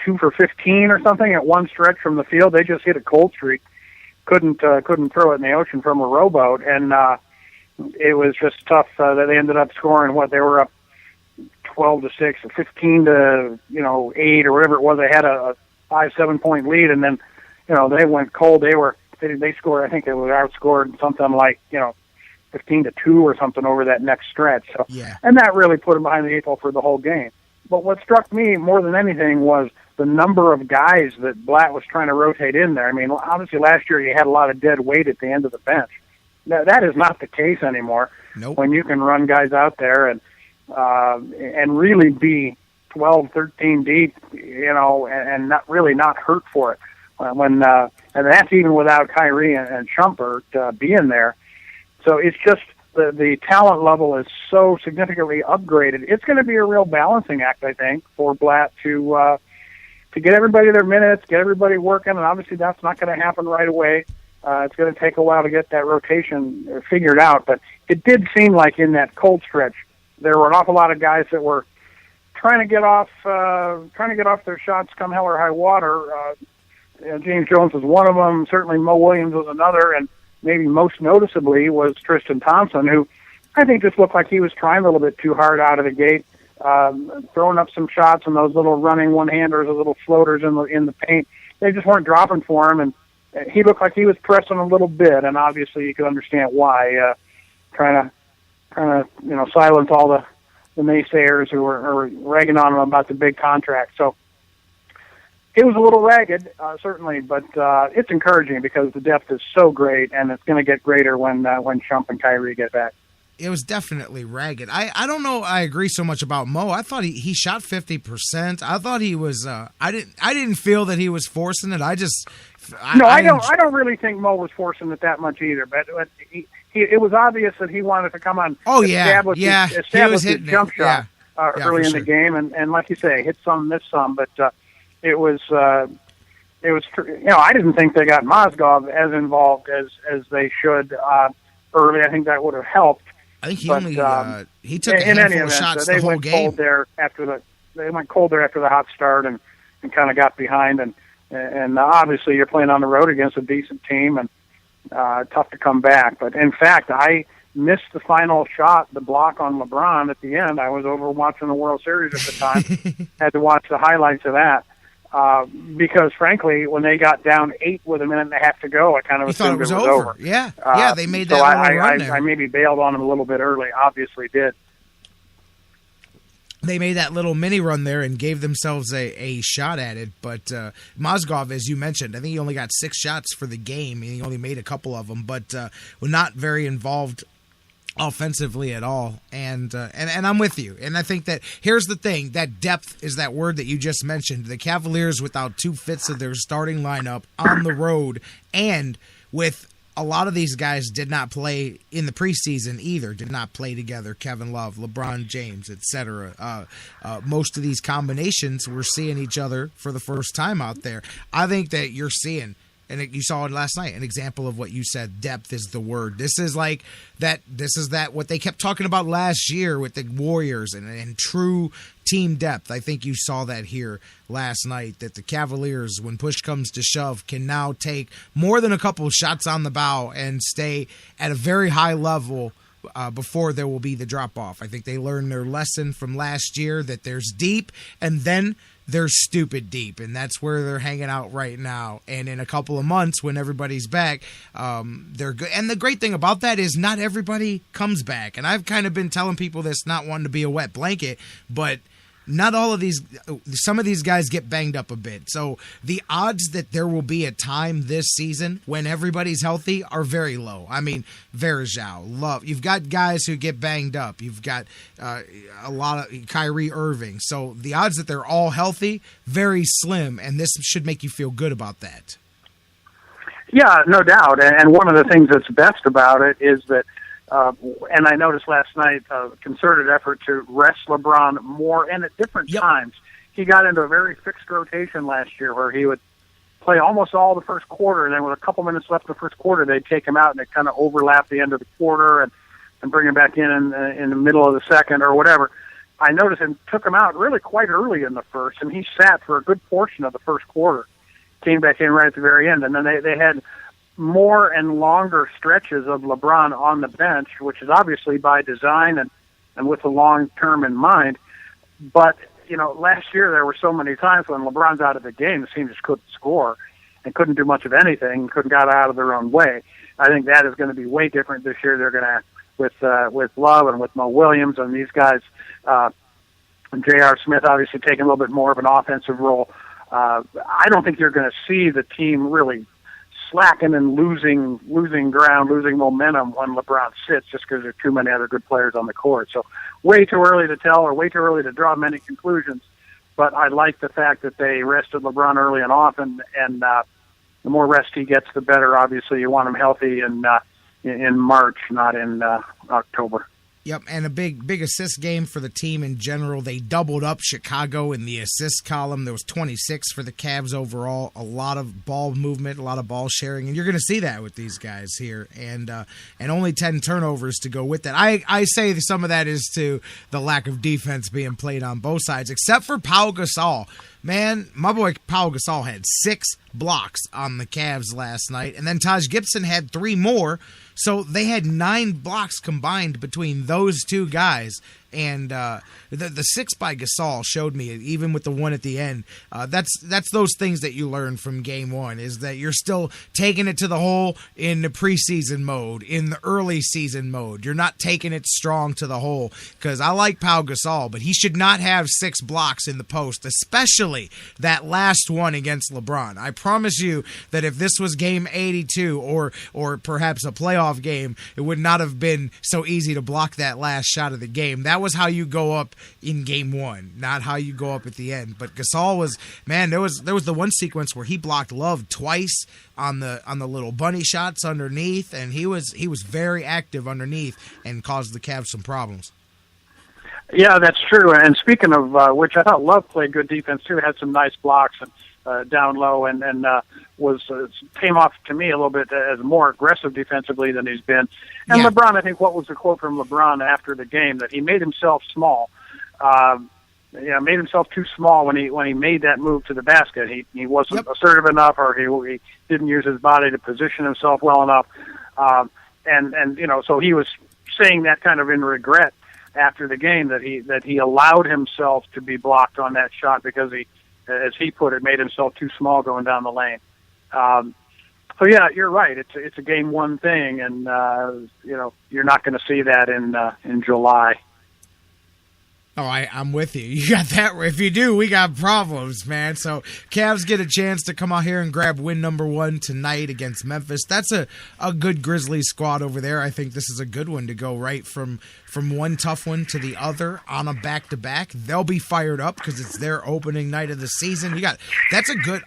2 for 15 or something at one stretch from the field, they just hit a cold streak. Couldn't throw it in the ocean from a rowboat, and it was just tough that they ended up scoring they were up 12-6 or 15-8 or whatever it was. They had a 5-7 point lead, and then they went cold. They scored. I think they were outscored something like 15-2 or something over that next stretch. So,
yeah.
And that really put them behind the 8 ball for the whole game. But what struck me more than anything was the number of guys that Blatt was trying to rotate in there. I mean, obviously last year you had a lot of dead weight at the end of the bench. Now, that is not the case anymore.
Nope.
When you can run guys out there and really be 12, 13 deep, and not hurt for it. And that's even without Kyrie and Shumpert being there. So it's just the talent level is so significantly upgraded. It's going to be a real balancing act, I think, for Blatt to get everybody their minutes, get everybody working, and obviously that's not going to happen right away. It's going to take a while to get that rotation figured out. But it did seem like in that cold stretch there were an awful lot of guys that were trying to get off their shots come hell or high water. James Jones was one of them. Certainly Mo Williams was another, and maybe most noticeably was Tristan Thompson, who I think just looked like he was trying a little bit too hard out of the gate, throwing up some shots and those little running one-handers, those little floaters in the paint. They just weren't dropping for him, and he looked like he was pressing a little bit, and obviously you could understand why, trying to silence all the naysayers who were ragging on him about the big contract. So it was a little ragged, certainly, but it's encouraging because the depth is so great, and it's going to get greater when Shump and Kyrie get back.
It was definitely ragged. I don't know. I agree so much about Mo. I thought he shot 50%. I thought he was. I didn't feel that he was forcing it. I don't really think Mo was forcing it that much either. But it was obvious that he wanted to come on. Establish his jump shot early in the game, and like you say, hit some, miss some. But it was. I didn't think they got Mozgov as involved as they should early. I think that would have helped. I think he took a handful of shots the whole game.
They went cold there after the hot start and kind of got behind, and obviously you're playing on the road against a decent team and tough to come back. But in fact, I missed the final shot, the block on LeBron at the end. I was over watching the World Series at the time. Had to watch the highlights of that. Because frankly, when they got down 8 with a minute and a half to go, I kind of assumed it was over.
Yeah, they made that run there.
I maybe bailed on them a little bit early. Obviously did.
They made that little mini run there and gave themselves a shot at it. But Mozgov, as you mentioned, I think he only got 6 shots for the game. He only made a couple of them, but was not very involved offensively at all, and I'm with you. And I think that here's the thing: that depth is that word that you just mentioned. The Cavaliers, without 2/5 of their starting lineup on the road, and with a lot of these guys did not play in the preseason either. Did not play together. Kevin Love, LeBron James, etc. Most of these combinations, we're seeing each other for the first time out there. I think that you're seeing. And you saw it last night, an example of what you said. Depth is the word. This is like that. This is that what they kept talking about last year with the Warriors and true team depth. I think you saw that here last night, that the Cavaliers, when push comes to shove, can now take more than a couple shots on the bow and stay at a very high level before there will be the drop-off. I think they learned their lesson from last year that there's deep, and then they're stupid deep, and that's where they're hanging out right now. And in a couple of months, when everybody's back, they're good. And the great thing about that is not everybody comes back. And I've kind of been telling people this, not wanting to be a wet blanket, but not all of these, some of these guys get banged up a bit. So the odds that there will be a time this season when everybody's healthy are very low. I mean, Verjao, Love. You've got guys who get banged up. You've got a lot of Kyrie Irving. So the odds that they're all healthy, very slim. And this should make you feel good about that.
Yeah, no doubt. And one of the things that's best about it is that And I noticed last night a concerted effort to rest LeBron more and at different times. He got into a very fixed rotation last year where he would play almost all the first quarter, and then with a couple minutes left in the first quarter, they'd take him out and they'd kind of overlap the end of the quarter and bring him back in the middle of the second or whatever. I noticed him took him out really quite early in the first, and he sat for a good portion of the first quarter, came back in right at the very end, and then they had more and longer stretches of LeBron on the bench, which is obviously by design and with the long term in mind. But, you know, last year there were so many times when LeBron's out of the game, the team just couldn't score and couldn't do much of anything, couldn't get out of their own way. I think that is going to be way different this year. They're going to, with Love and with Mo Williams and these guys, and J.R. Smith obviously taking a little bit more of an offensive role. I don't think you're going to see the team really slacking and losing ground, losing momentum when LeBron sits just because there are too many other good players on the court. So way too early to tell or way too early to draw many conclusions. But I like the fact that they rested LeBron early and often, and the more rest he gets, the better. Obviously, you want him healthy in March, not in October.
Yep, and a big assist game for the team in general. They doubled up Chicago in the assist column. There was 26 for the Cavs overall. A lot of ball movement, a lot of ball sharing, and you're going to see that with these guys here. And only 10 turnovers to go with that. I say some of that is to the lack of defense being played on both sides, except for Pau Gasol. Man, my boy Pau Gasol had 6 blocks on the Cavs last night, and then Taj Gibson had 3 more. So they had 9 blocks combined between those two guys. And the 6 by Gasol showed me, even with the one at the end, that's those things that you learn from game one, is that you're still taking it to the hole in the preseason mode, in the early season mode. You're not taking it strong to the hole, because I like Pau Gasol, but he should not have 6 blocks in the post, especially that last one against LeBron. I promise you that if this was game 82 or perhaps a playoff game, it would not have been so easy to block that last shot of the game. That was how you go up in game one, not how you go up at the end. But Gasol was, man, there was the one sequence where he blocked Love twice on the little bunny shots underneath, and he was very active underneath and caused the Cavs some problems.
Yeah, that's true. And speaking of which, I thought Love played good defense too. Had some nice blocks and down low, and came off to me a little bit as more aggressive defensively than he's been. And yeah. LeBron, I think, what was the quote from LeBron after the game, that he made himself small. Made himself too small when he made that move to the basket. He wasn't assertive enough, or he didn't use his body to position himself well enough. So he was saying that kind of in regret after the game, that he allowed himself to be blocked on that shot because he, as he put it, made himself too small going down the lane. So yeah, you're right. It's a game one thing, and you're not going to see that in July.
Oh, I'm with you. You got that. If you do, we got problems, man. So Cavs get a chance to come out here and grab win number 1 tonight against Memphis. That's a good Grizzlies squad over there. I think this is a good one to go right from one tough one to the other on a back-to-back. They'll be fired up because it's their opening night of the season.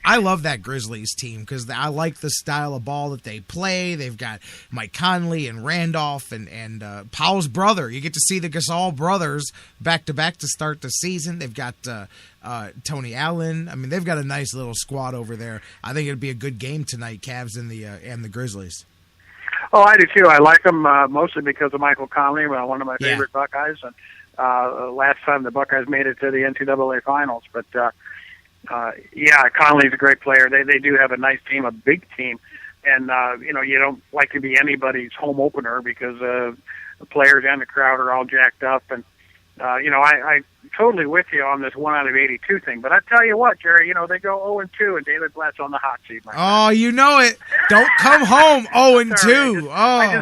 I love that Grizzlies team because I like the style of ball that they play. They've got Mike Conley and Randolph and Powell's brother. You get to see the Gasol brothers back-to-back to start the season. They've got Tony Allen. I mean, they've got a nice little squad over there. I think it'd be a good game tonight, Cavs and the Grizzlies.
Oh, I do too. I like them mostly because of Michael Conley, one of my favorite Buckeyes. And last time the Buckeyes made it to the NCAA finals. But Conley's a great player. They do have a nice team, a big team, and you don't like to be anybody's home opener because the players and the crowd are all jacked up. And I totally with you on this 1 out of 82 thing. But I tell you what, Jerry, they go 0-2, and David Blatt's on the hot seat.
Oh, you know it. Don't come home 0-2.
I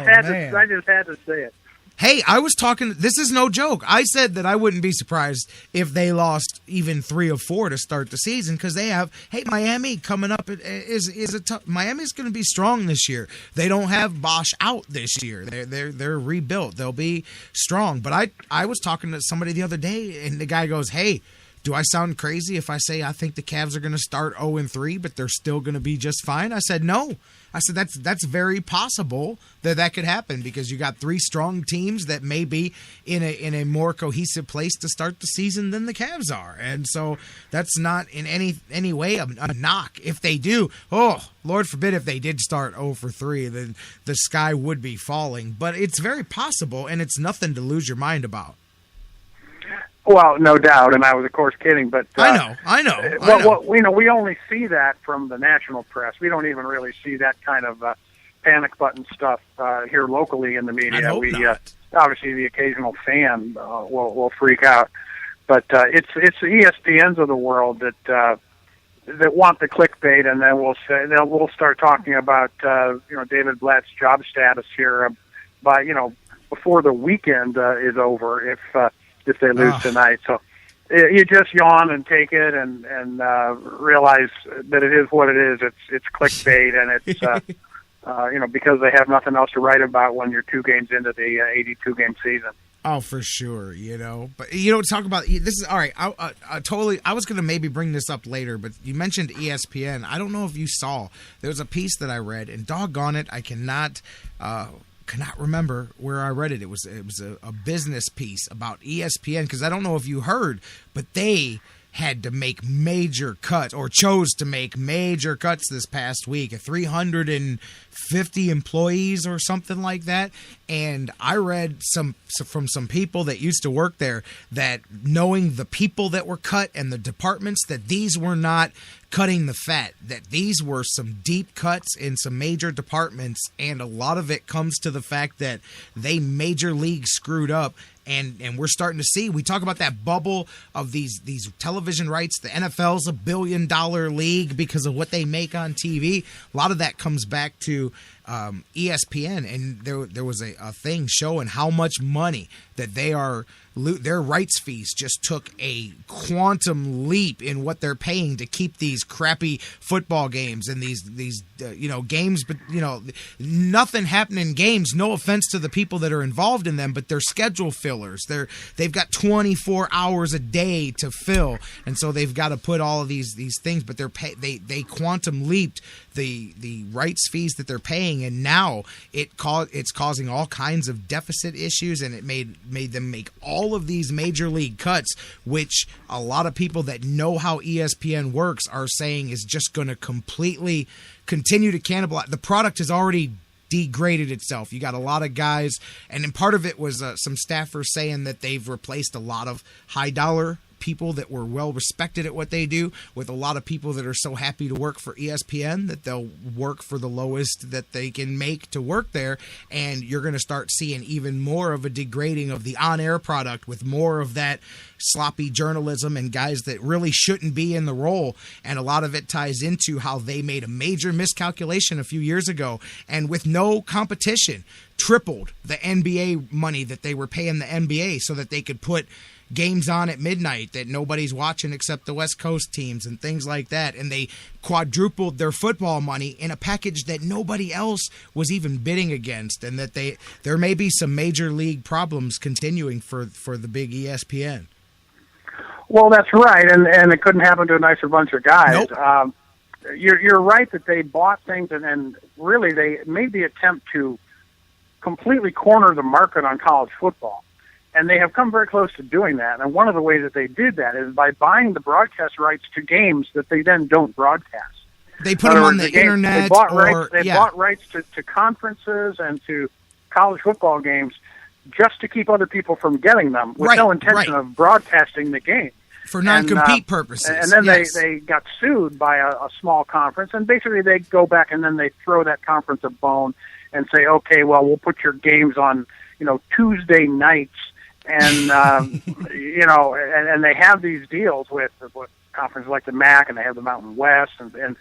just had to say it.
Hey, I was talking. This is no joke. I said that I wouldn't be surprised if they lost even 3 of 4 to start the season because they have. Hey, Miami coming up is a tough. Miami's going to be strong this year. They don't have Bosch out this year. They're rebuilt. They'll be strong. But I was talking to somebody the other day, and the guy goes, "Hey, Do I sound crazy if I say I think the Cavs are going to start 0-3, but they're still going to be just fine? I said no. I said that's very possible that could happen because you got 3 strong teams that may be in a more cohesive place to start the season than the Cavs are, and so that's not in any way a knock. If they do, oh Lord forbid, if they did start 0-3, then the sky would be falling. But it's very possible, and it's nothing to lose your mind about.
Well, no doubt, and I was, of course, kidding. But
I know.
Well, we only see that from the national press. We don't even really see that kind of panic button stuff here locally in the media. Obviously, the occasional fan will freak out, but it's the ESPNs of the world that want the clickbait, and then we'll start talking about David Blatt's job status here by before the weekend is over if they lose tonight. So you just yawn and take it and realize that it is what it is. It's clickbait, and it's because they have nothing else to write about when you're 2 games into the 82-game season.
Oh, for sure, But talk about this is all right. I was going to maybe bring this up later, but you mentioned ESPN. I don't know if you saw. There was a piece that I read, and doggone it, I cannot remember where I read it. It was a business piece about ESPN, because I don't know if you heard, but they had to make major cuts, or chose to make major cuts this past week. 350 employees or something like that. And I read from some people that used to work there that, knowing the people that were cut and the departments, that these were not cutting the fat, that these were some deep cuts in some major departments, and a lot of it comes to the fact that they major league screwed up. And we're starting to see, we talk about that bubble of these television rights. The NFL's $1 billion league because of what they make on TV. A lot of that comes back to ESPN, and there was a thing showing how much money that their rights fees just took a quantum leap in what they're paying to keep these crappy football games and these games, but nothing happening in games. No offense to the people that are involved in them, but they're schedule fillers. They've got 24 hours a day to fill, and so they've got to put all of these things. But they quantum leaped the rights fees that they're paying, and now it's causing all kinds of deficit issues, and it made them make all of these major league cuts, which a lot of people that know how ESPN works are saying is just going to completely continue to cannibalize. The product has already degraded itself. You got a lot of guys, and then part of it was some staffers saying that they've replaced a lot of high dollar people that were well respected at what they do with a lot of people that are so happy to work for ESPN that they'll work for the lowest that they can make to work there. And you're going to start seeing even more of a degrading of the on-air product, with more of that sloppy journalism and guys that really shouldn't be in the role. And a lot of it ties into how they made a major miscalculation a few years ago, and with no competition, tripled the NBA money that they were paying the NBA so that they could put games on at midnight that nobody's watching except the West Coast teams and things like that. And they quadrupled their football money in a package that nobody else was even bidding against, and that there may be some major league problems continuing for the big ESPN.
Well, that's right, and it couldn't happen to a nicer bunch of guys.
Nope.
You're right that they bought things, and really they made the attempt to completely corner the market on college football. And they have come very close to doing that. And one of the ways that they did that is by buying the broadcast rights to games that they then don't broadcast.
They put them on the internet.
They bought rights to conferences and to college football games just to keep other people from getting them, with no intention of broadcasting the game.
For non-compete purposes.
And then they got sued by a small conference, and basically they go back and then they throw that conference a bone and say, okay, well, we'll put your games on Tuesday nights. And and they have these deals with conferences like the MAC, and they have the Mountain West, and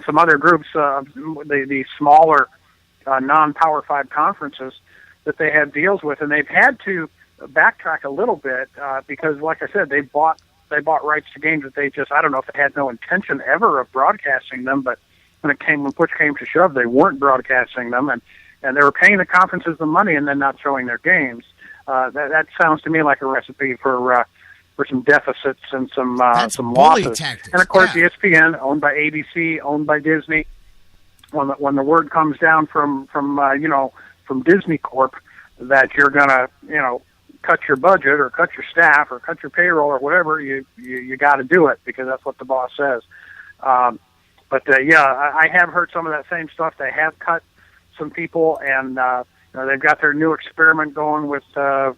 some other groups, the smaller non-Power 5 conferences that they have deals with, and they've had to backtrack a little bit because, like I said, they bought rights to games that they just, I don't know if they had no intention ever of broadcasting them, but when push came to shove, they weren't broadcasting them, and they were paying the conferences the money and then not showing their games. That sounds to me like a recipe for deficits and some
bully
losses.
tactics.
And of course,
Yeah.
ESPN, owned by ABC, owned by Disney. When the word comes down from Disney Corp that you're gonna cut your budget or cut your staff or cut your payroll or whatever, you got to do it because that's what the boss says. I have heard some of that same stuff. They have cut some people, and they've got their new experiment going with Scott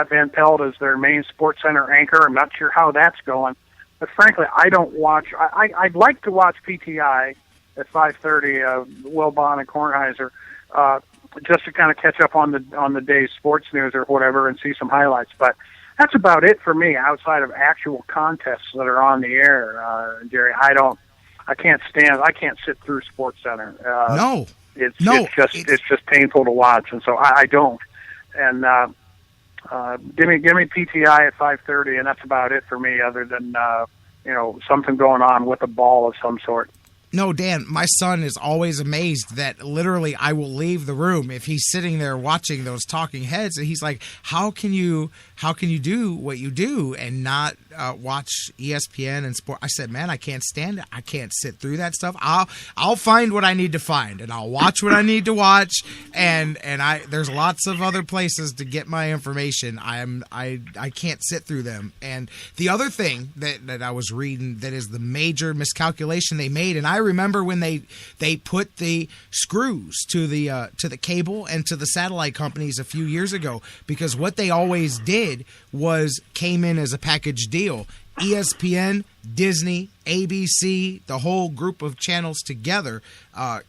Van Pelt as their main Sports Center anchor. I'm not sure how that's going, but frankly, I don't watch. I'd like to watch PTI at 5:30, Wilbon and Kornheiser, just to kind of catch up on the day's sports news or whatever and see some highlights. But that's about it for me outside of actual contests that are on the air, Jerry. I can't sit through Sports Center. It's just painful to watch, and so I don't. And give me PTI at 5:30, and that's about it for me. Other than something going on with a ball of some sort.
No, Dan, my son is always amazed that literally I will leave the room if he's sitting there watching those talking heads, and he's like, how can you do what you do and not watch ESPN and sport? I said, man, I can't stand it. I can't sit through that stuff. I'll find what I need to find, and I'll watch what I need to watch, and there's lots of other places to get my information. I can't sit through them. And the other thing that I was reading that is the major miscalculation they made, and I remember when they put the screws to the cable and to the satellite companies a few years ago, because what they always did was came in as a package deal. ESPN, Disney, ABC, the whole group of channels together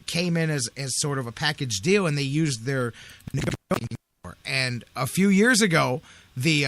came in as sort of a package deal, and they used their. And a few years ago, the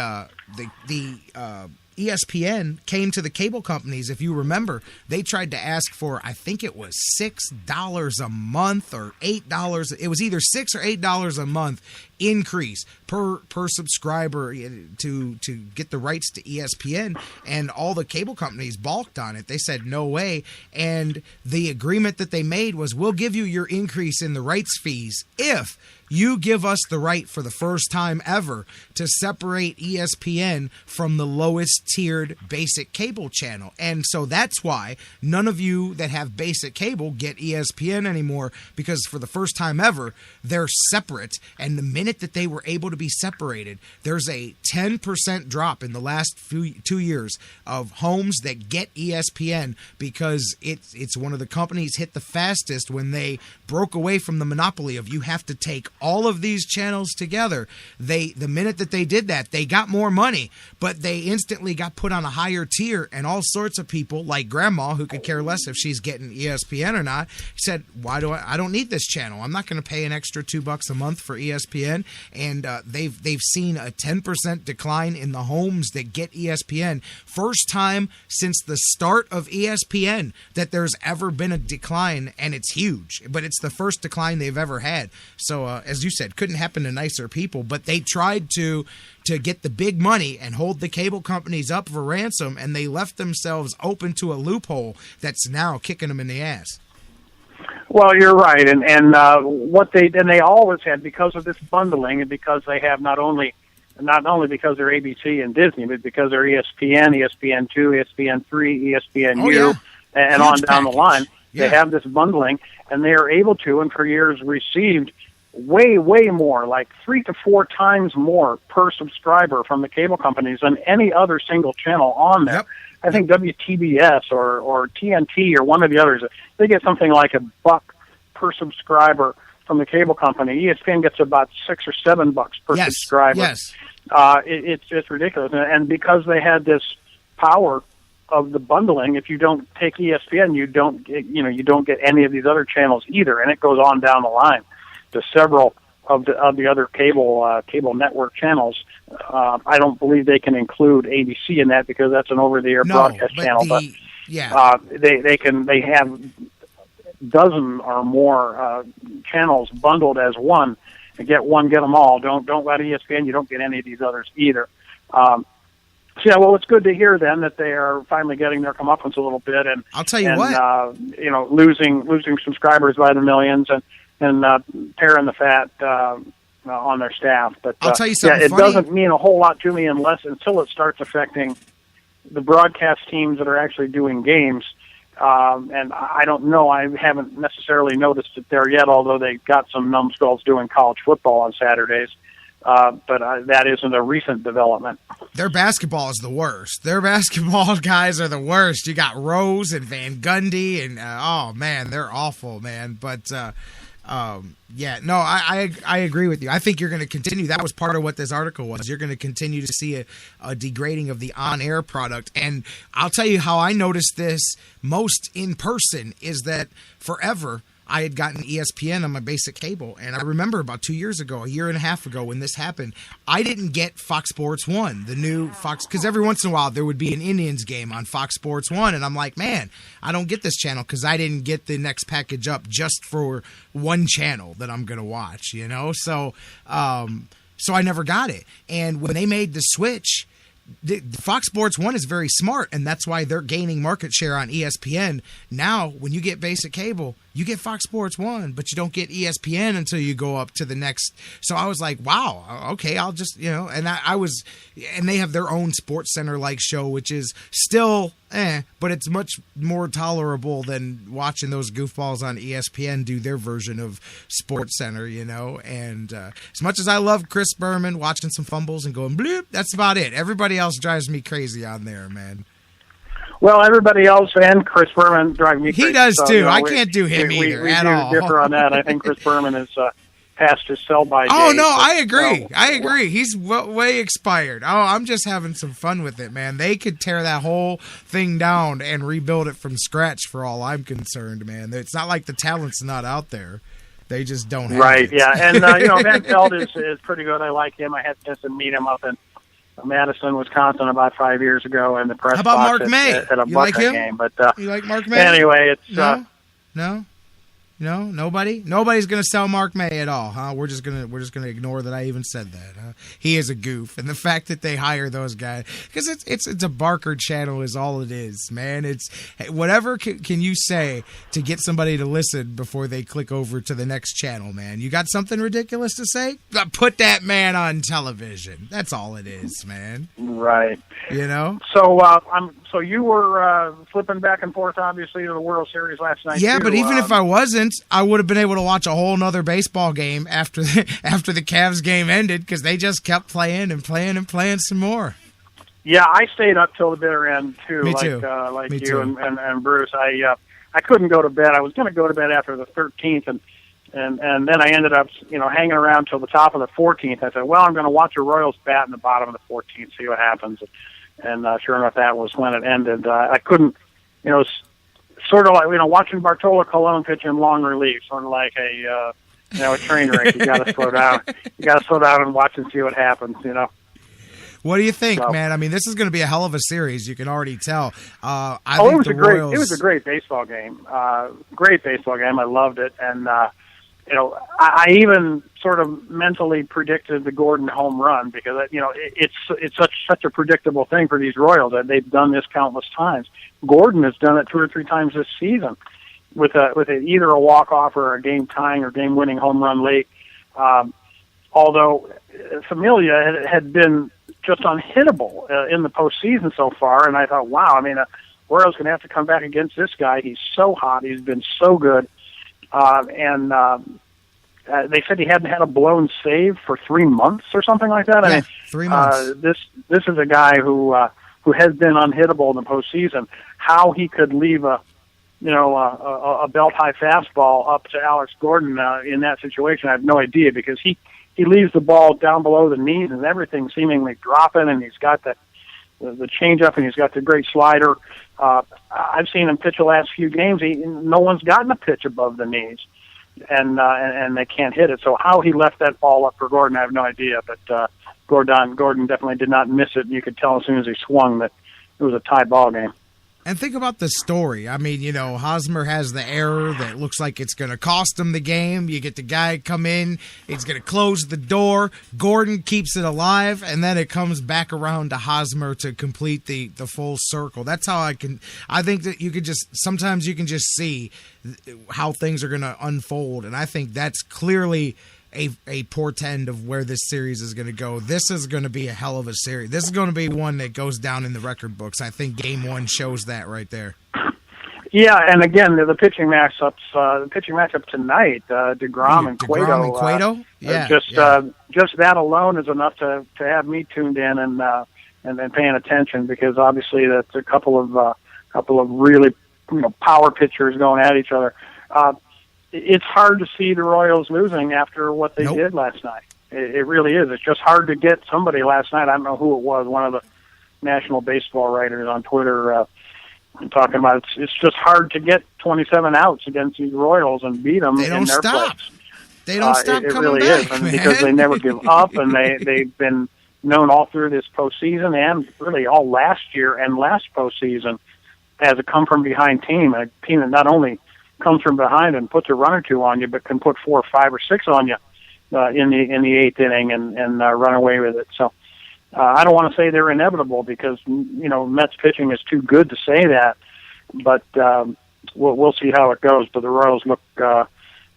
ESPN came to the cable companies. If you remember, they tried to ask for, I think it was $6 a month or $8. It was either $6 or $8 a month increase per subscriber to get the rights to ESPN, and all the cable companies balked on it. They said no way, and the agreement that they made was, we'll give you your increase in the rights fees if you give us the right for the first time ever to separate ESPN from the lowest tiered basic cable channel. And so that's why none of you that have basic cable get ESPN anymore, because for the first time ever, they're separate. And the minute that they were able to be separated, there's a 10% drop in the last 2 years of homes that get ESPN, because it's one of the companies hit the fastest when they broke away from the monopoly of you have to take all of these channels together. The minute that they did that, they got more money, but they instantly got put on a higher tier, and all sorts of people like grandma, who could care less if she's getting ESPN or not, said, why do I don't need this channel. I'm not going to pay an extra $2 a month for ESPN. And they've seen a 10% decline in the homes that get ESPN. First time since the start of ESPN that there's ever been a decline, and it's huge, but it's the first decline they've ever had. So as you said, couldn't happen to nicer people, but they tried to get the big money and hold the cable companies up for ransom, and they left themselves open to a loophole that's now kicking them in the ass.
Well, you're right, and what they always had, because of this bundling, and because they have not only because they're ABC and Disney, but because they're ESPN, ESPN2, ESPN3, ESPNU, and on down the line. They have this bundling, and they are able to, and for years received way more, like 3 to 4 times more per subscriber from the cable companies than any other single channel on there. Yep. I think WTBS or TNT or one of the others, they get something like $1 per subscriber from the cable company. ESPN gets about $6 or $7 per subscriber. Yes. It's ridiculous, and because they had this power of the bundling, if you don't take ESPN, you don't get any of these other channels either, and it goes on down the line to several of the other cable network channels. I don't believe they can include ABC in that, because that's an over-the-air broadcast channel. They have dozen or more channels bundled as one. Get one, get them all. Don't let ESPN. You don't get any of these others either. Well, it's good to hear then that they are finally getting their comeuppance a little bit, and
I'll tell you what,
losing subscribers by the millions and tearing the fat on their staff. But
I'll tell you something
it
funny.
doesn't mean a whole lot to me until it starts affecting the broadcast teams that are actually doing games. And I don't know. I haven't necessarily noticed it there yet, although they got some numbskulls doing college football on Saturdays. But that isn't a recent development.
Their basketball is the worst. Their basketball guys are the worst. You got Rose and Van Gundy, and oh man, they're awful, man. But yeah, no, I agree with you. I think you're going to continue. That was part of what this article was. You're going to continue to see a degrading of the on-air product. And I'll tell you how I noticed this most in person is that forever I had gotten ESPN on my basic cable, and I remember about 2 years ago, a year and a half ago when this happened, I didn't get Fox Sports 1, the new Fox, because every once in a while there would be an Indians game on Fox Sports 1, and I'm like, man, I don't get this channel because I didn't get the next package up just for one channel that I'm going to watch, you know? So I never got it. And when they made the switch, the Fox Sports 1 is very smart, and that's why they're gaining market share on ESPN. Now, when you get basic cable, you get Fox Sports 1, but you don't get ESPN until you go up to the next. So I was like, wow, okay, I'll just, you know, and and they have their own Sports Center-like show, which is still but it's much more tolerable than watching those goofballs on ESPN do their version of Sports Center, you know. And as much as I love Chris Berman watching some fumbles and going bloop, that's about it. Everybody else drives me crazy on there, man.
Well, everybody else and Chris Berman drive me crazy.
He does, too.
You know,
I can't do him either
we
at
do
all.
differ on that. I think Chris Berman is past his sell-by date.
Oh, no, I agree.
So,
I agree. He's way expired. Oh, I'm just having some fun with it, man. They could tear that whole thing down and rebuild it from scratch for all I'm concerned, man. It's not like the talent's not out there. They just don't have
right,
it.
yeah. And, you know, Van Pelt is pretty good. I like him. I had a chance to meet him up in Madison, Wisconsin about 5 years ago in the press
How about
box
Mark May?
at a
You like
Buckeye
him?
game. But,
you like Mark May?
Anyway, it's...
No, nobody. Nobody's gonna sell Mark May at all, huh? We're just gonna ignore that I even said that. Huh? He is a goof, and the fact that they hire those guys because it's a Barker channel is all it is, man. It's whatever can you say to get somebody to listen before they click over to the next channel, man. You got something ridiculous to say? Put that man on television. That's all it is, man.
Right.
You know.
So you were flipping back and forth, obviously, to the World Series last night.
Yeah,
too.
but even if I wasn't, I would have been able to watch a whole nother baseball game after the Cavs game ended because they just kept playing and playing and playing some more.
Yeah, I stayed up till the bitter end too.
Me
like
too.
Like
Me
you
too.
and Bruce. I couldn't go to bed. I was going to go to bed after the 13th, and then I ended up hanging around till the top of the 14th. I said, well, I'm going to watch the Royals bat in the bottom of the 14th, see what happens. And sure enough, that was when it ended. I couldn't, sort of like watching Bartolo Colon pitch in long relief, sort of like a train wreck. You got to slow down. You got to slow down and watch and see what happens.
What do you think, man? I mean, this is going to be a hell of a series. You can already tell. I
it
think
was
the
a great.
Royals...
It was a great baseball game. Great baseball game. I loved it, and I even sort of mentally predicted the Gordon home run because it's such a predictable thing for these Royals that they've done this countless times. Gordon has done it 2 or 3 times this season with either a walk off or a game tying or game winning home run late. Although Familia had been just unhittable in the postseason so far, and I thought, wow, I mean, Royals going to have to come back against this guy. He's so hot. He's been so good. They said he hadn't had a blown save for 3 months or something like that.
Yeah,
I mean,
3 months.
This is a guy who has been unhittable in the postseason. How he could leave a belt high fastball up to Alex Gordon in that situation, I have no idea because he leaves the ball down below the knees and everything seemingly dropping, and he's got the changeup and he's got the great slider. I've seen him pitch the last few games. No one's gotten a pitch above the knees, and they can't hit it. So how he left that ball up for Gordon, I have no idea. But Gordon definitely did not miss it. You could tell as soon as he swung that it was a tie ball game.
And think about the story. I mean, Hosmer has the error that looks like it's going to cost him the game. You get the guy come in, he's going to close the door. Gordon keeps it alive, and then it comes back around to Hosmer to complete the full circle. That's how I think that sometimes you can just see how things are going to unfold. And I think that's clearly a portend of where this series is going to go. This is going to be a hell of a series. This is going to be one that goes down in the record books. I think Game 1 shows that right there.
Yeah, and again, the pitching matchup tonight, DeGrom and Cueto. Just that alone is enough to have me tuned in and then paying attention, because obviously that's a couple of really power pitchers going at each other. It's hard to see the Royals losing after what they did last night. It really is. It's just hard to get somebody last night. I don't know who it was. One of the national baseball writers on Twitter. Talking about it's just hard to get 27 outs against these Royals and beat them in their place.
They don't stop
it
coming
really
back,
is, and
man.
because they never give up, and they've been known all through this postseason and really all last year and last postseason as a come-from-behind team, a team that not only comes from behind and puts a run or two on you, but can put 4, 5, or 6 on you in the eighth inning and run away with it. So. I don't want to say they're inevitable, because Mets pitching is too good to say that, but we'll see how it goes. But the Royals look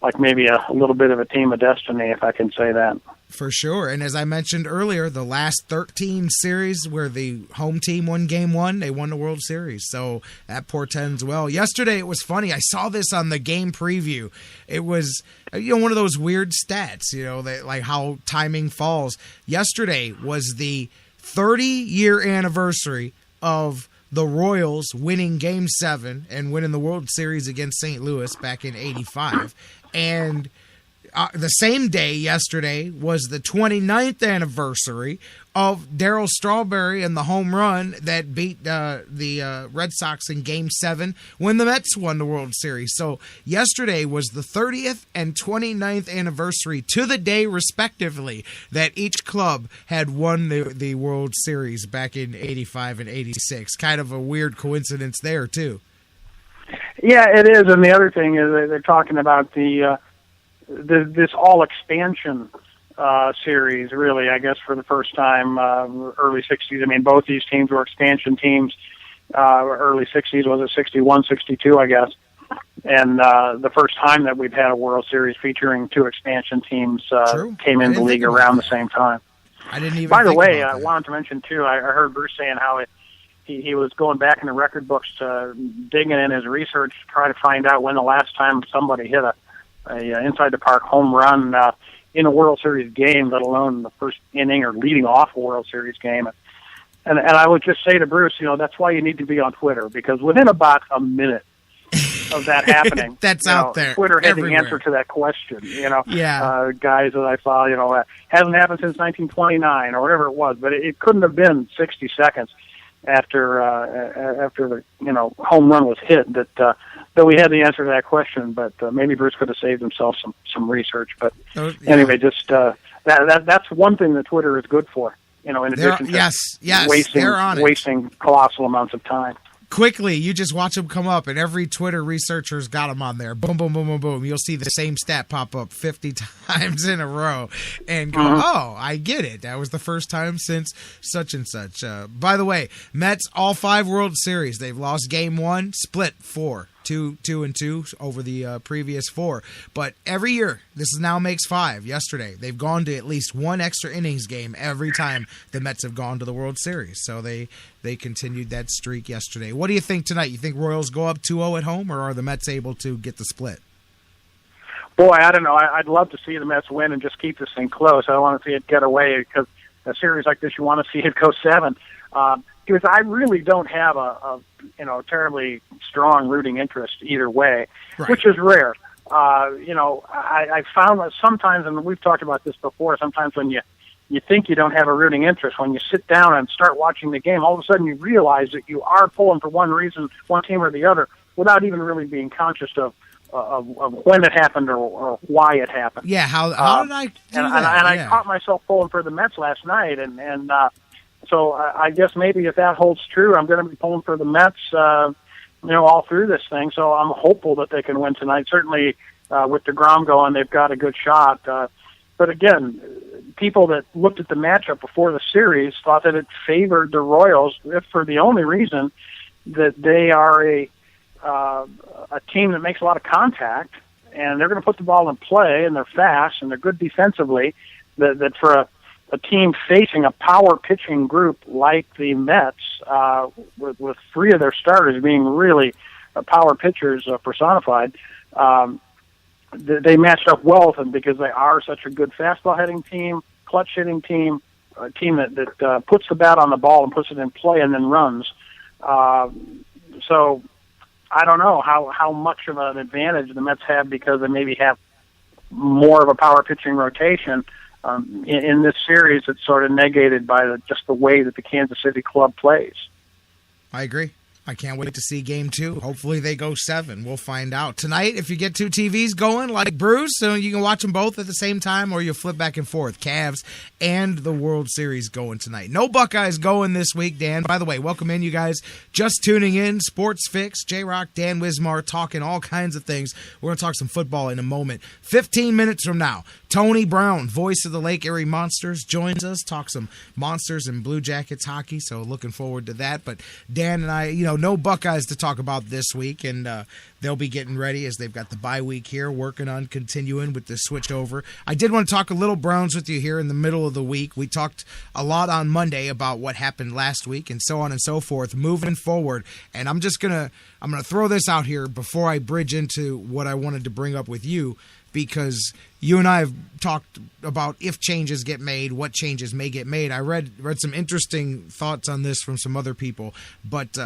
like maybe a little bit of a team of destiny, if I can say that.
For sure. And as I mentioned earlier, the last 13 series where the home team won Game 1, they won the World Series. So that portends well. Yesterday, it was funny. I saw this on the game preview. It was, one of those weird stats, that, like how timing falls. Yesterday was the 30-year anniversary of the Royals winning Game 7 and winning the World Series against St. Louis back in '85. And the same day yesterday was the 29th anniversary of Darryl Strawberry and the home run that beat the Red Sox in Game 7 when the Mets won the World Series. So yesterday was the 30th and 29th anniversary to the day, respectively, that each club had won the World Series back in '85 and '86. Kind of a weird coincidence there, too.
Yeah, it is. And the other thing is they're talking about this all expansion series, really, I guess, for the first time, early 60s. I mean, both these teams were expansion teams. Early 60s, was it 61, 62, I guess. And the first time that we've had a World Series featuring two expansion teams came into the league around the same time.
I didn't even.
By the way, I wanted to mention, too, I heard Bruce saying how he was going back in the record books, digging in his research to try to find out when the last time somebody hit a inside the park home run in a World Series game, let alone the first inning or leading off a World Series game. And I would just say to Bruce, that's why you need to be on Twitter, because within about a minute of that happening,
that's out there.
Twitter had
everywhere.
the answer to that question.
Yeah.
Guys that I follow, hasn't happened since 1929 or whatever it was, but it couldn't have been 60 seconds after the home run was hit that we had the answer to that question. But maybe Bruce could have saved himself some research. But anyway, just that's one thing that Twitter is good for. In addition to wasting colossal amounts of time.
Quickly, you just watch them come up, and every Twitter researcher's got them on there. Boom, boom, boom, boom, boom. You'll see the same stat pop up 50 times in a row and go, oh, I get it. That was the first time since such and such. By the way, Mets, all 5 World Series. They've lost Game 1, split 4. 2-2 over the previous 4. But every year, this now makes 5. Yesterday, they've gone to at least one extra innings game every time the Mets have gone to the World Series. So they continued that streak yesterday. What do you think tonight? You think Royals go up 2-0 at home, or are the Mets able to get the split?
Boy, I don't know. I'd love to see the Mets win and just keep this thing close. I don't want to see it get away, because a series like this, you want to see it go 7. Because I really don't have a terribly strong rooting interest either way, which is rare. I found that sometimes, and we've talked about this before, sometimes when you think you don't have a rooting interest, when you sit down and start watching the game, all of a sudden you realize that you are pulling for one reason, one team or the other, without even really being conscious of when it happened or why it happened.
Yeah, how did I do that?
And I caught myself pulling for the Mets last night, and so I guess maybe if that holds true, I'm going to be pulling for the Mets, all through this thing. So I'm hopeful that they can win tonight. Certainly, with DeGrom going, they've got a good shot. But again, people that looked at the matchup before the series thought that it favored the Royals, if for the only reason that they are a team that makes a lot of contact, and they're going to put the ball in play, and they're fast, and they're good defensively, that for a team facing a power pitching group like the Mets, with 3 of their starters being really power pitchers personified, they matched up well with them because they are such a good fastball hitting team, clutch hitting team, a team that puts the bat on the ball and puts it in play and then runs. So I don't know how much of an advantage the Mets have because they maybe have more of a power pitching rotation. In this series, it's sort of negated by just the way that the Kansas City club plays.
I agree. I can't wait to see Game 2. Hopefully they go 7. We'll find out. Tonight, if you get 2 TVs going like Bruce, so you can watch them both at the same time, or you flip back and forth. Cavs and the World Series going tonight. No Buckeyes going this week, Dan. By the way, welcome in, you guys. Just tuning in. Sports Fix, J-Rocc, Dan Wismar, talking all kinds of things. We're going to talk some football in a moment. 15 minutes from now, Tony Brown, voice of the Lake Erie Monsters, joins us. Talk some Monsters and Blue Jackets hockey, so looking forward to that. But Dan and I, no Buckeyes to talk about this week, and they'll be getting ready as they've got the bye week here, working on continuing with the switch over. I did want to talk a little Browns with you here in the middle of the week. We talked a lot on Monday about what happened last week and so on and so forth, moving forward. And I'm gonna throw this out here before I bridge into what I wanted to bring up with you, because you and I have talked about if changes get made, what changes may get made. I read some interesting thoughts on this from some other people, but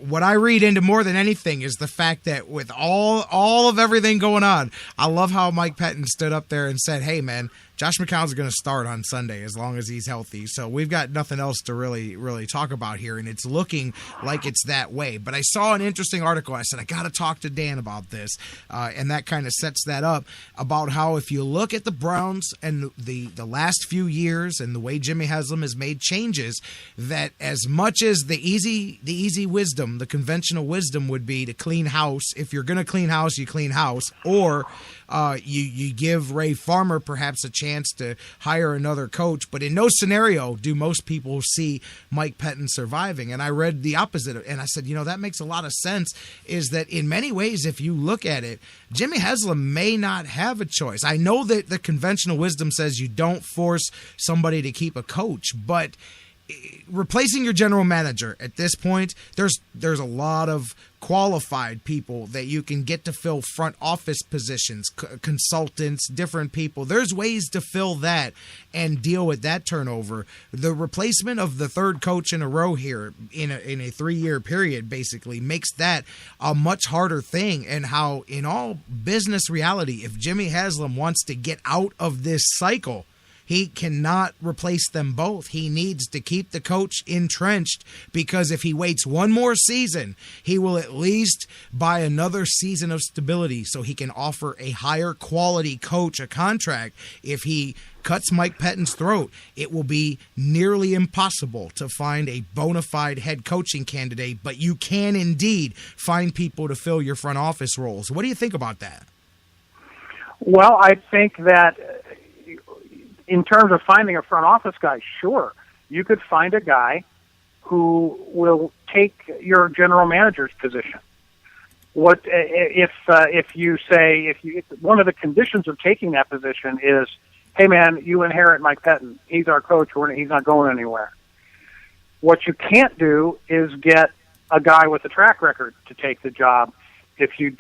what I read into more than anything is the fact that with all of everything going on, I love how Mike Pettin stood up there and said, hey, man, Josh McCown's going to start on Sunday as long as he's healthy. So we've got nothing else to really talk about here, and it's looking like it's that way. But I saw an interesting article. I said, I got to talk to Dan about this, and that kind of sets that up about how if you look at the Browns and the last few years and the way Jimmy Haslam has made changes, that as much as the easy wisdom, the conventional wisdom would be to clean house. If you're going to clean house, you clean house, or you give Ray Farmer perhaps a chance to hire another coach, but in no scenario do most people see Mike Pettin surviving. And I read the opposite, and I said, that makes a lot of sense, is that in many ways, if you look at it, Jimmy Haslam may not have a choice. I know that the conventional wisdom says you don't force somebody to keep a coach, but replacing your general manager at this point, there's a lot of qualified people that you can get to fill front office positions, consultants, different people. There's ways to fill that and deal with that turnover. The replacement of the third coach in a row here in a 3-year period basically makes that a much harder thing. And how in all business reality, if Jimmy Haslam wants to get out of this cycle, he cannot replace them both. He needs to keep the coach entrenched, because if he waits one more season, he will at least buy another season of stability so he can offer a higher quality coach a contract. If he cuts Mike Pettin's throat, it will be nearly impossible to find a bona fide head coaching candidate, but you can indeed find people to fill your front office roles. What do you think about that?
Well, I think that in terms of finding a front office guy, sure, you could find a guy who will take your general manager's position. What if one of the conditions of taking that position is, hey man, you inherit Mike Pettin. He's our coach. He's not going anywhere. What you can't do is get a guy with a track record to take the job if you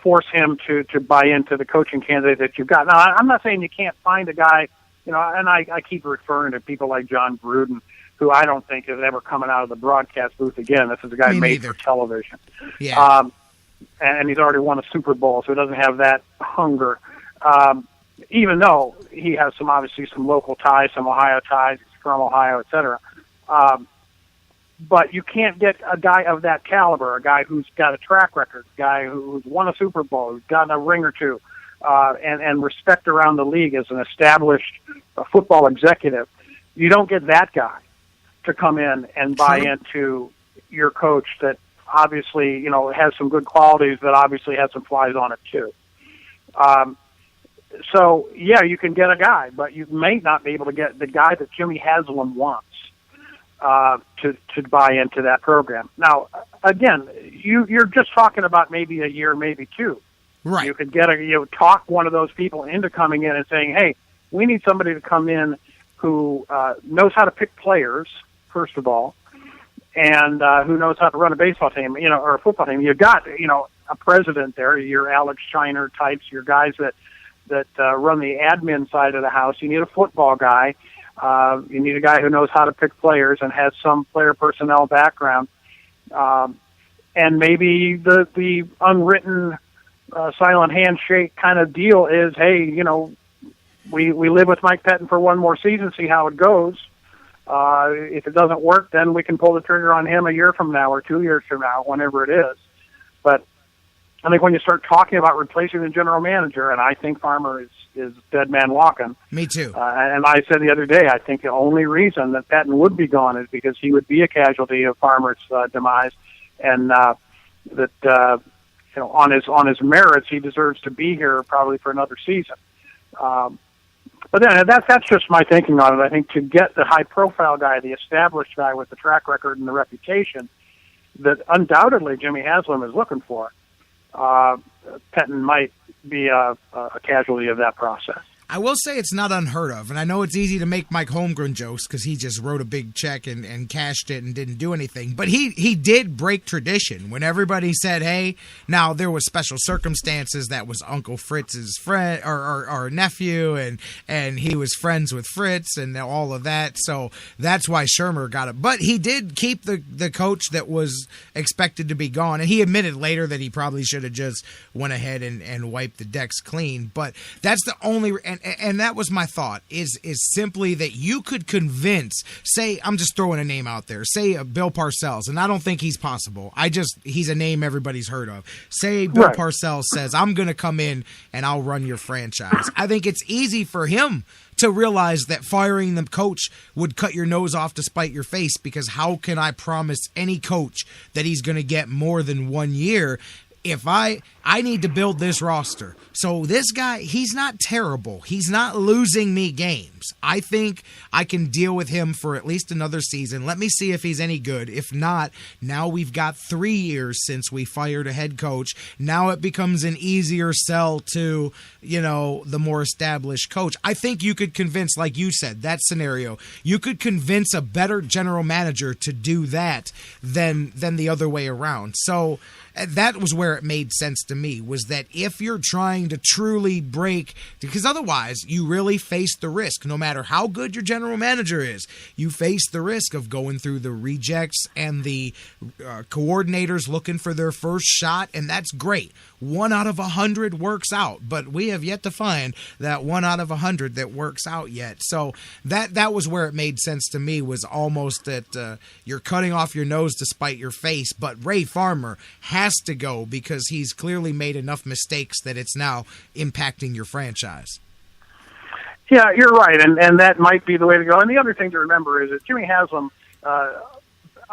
force him to buy into the coaching candidate that you've got. Now, I'm not saying you can't find a guy, and I keep referring to people like John Gruden, who I don't think is ever coming out of the broadcast booth again. This is a guy made for television.
Yeah.
And he's already won a Super Bowl, so he doesn't have that hunger. Even though he has obviously some local ties, some Ohio ties, he's from Ohio, et cetera. But you can't get a guy of that caliber, a guy who's got a track record, a guy who's won a Super Bowl, who's gotten a ring or two, and respect around the league as an established football executive. You don't get that guy to come in and buy into your coach that obviously, has some good qualities, that obviously has some flies on it too. So, yeah, you can get a guy, but you may not be able to get the guy that Jimmy Haslam wants to buy into that program. Now, again, you're just talking about maybe a year, maybe two.
Right.
You could talk one of those people into coming in and saying, hey, we need somebody to come in who knows how to pick players, first of all, and who knows how to run a baseball team, or a football team. You've got, a president there, your Alex Shiner types, your guys that run the admin side of the house. You need a football guy. You need a guy who knows how to pick players and has some player personnel background. And maybe the unwritten silent handshake kind of deal is, hey, we live with Mike Pettin for one more season, see how it goes. If it doesn't work, then we can pull the trigger on him a year from now or 2 years from now, whenever it is. But I think when you start talking about replacing the general manager, and I think Farmer is dead man walking.
Me too.
And I said the other day, I think the only reason that Patton would be gone is because he would be a casualty of Farmer's demise, and on his merits, he deserves to be here probably for another season. But then that's just my thinking on it. I think to get the high-profile guy, the established guy with the track record and the reputation that undoubtedly Jimmy Haslam is looking for, Pettin might be a casualty of that process.
I will say it's not unheard of, and I know it's easy to make Mike Holmgren jokes because he just wrote a big check and cashed it and didn't do anything. But he did break tradition when everybody said, hey, now there was special circumstances. That was Uncle Fritz's friend or nephew, and he was friends with Fritz and all of that. So that's why Shermer got it. But he did keep the coach that was expected to be gone, and he admitted later that he probably should have just went ahead and wiped the decks clean. But that's the only... And that was my thought, is simply that you could convince, say, I'm just throwing a name out there, say Bill Parcells, and I don't think he's possible. He's a name everybody's heard of. Say Bill Parcells says, I'm going to come in and I'll run your franchise. I think it's easy for him to realize that firing the coach would cut your nose off to spite your face, because how can I promise any coach that he's going to get more than 1 year if I need to build this roster? So this guy, he's not terrible. He's not losing me games. I think I can deal with him for at least another season. Let me see if he's any good. If not, now we've got 3 years since we fired a head coach. Now it becomes an easier sell to, the more established coach. I think you could convince, like you said, that scenario, you could convince a better general manager to do that than the other way around. So that was where it made sense to me, was that if you're trying to truly break, because otherwise you really face the risk, no matter how good your general manager is, you face the risk of going through the rejects and the coordinators looking for their first shot, and that's great. 1 out of 100 works out, but we have yet to find that 1 out of 100 that works out yet. So that was where it made sense to me, was almost that you're cutting off your nose to spite your face, but Ray Farmer has to go because he's clearly made enough mistakes that it's now impacting your franchise.
Yeah, you're right, and that might be the way to go. And the other thing to remember is that Jimmy Haslam,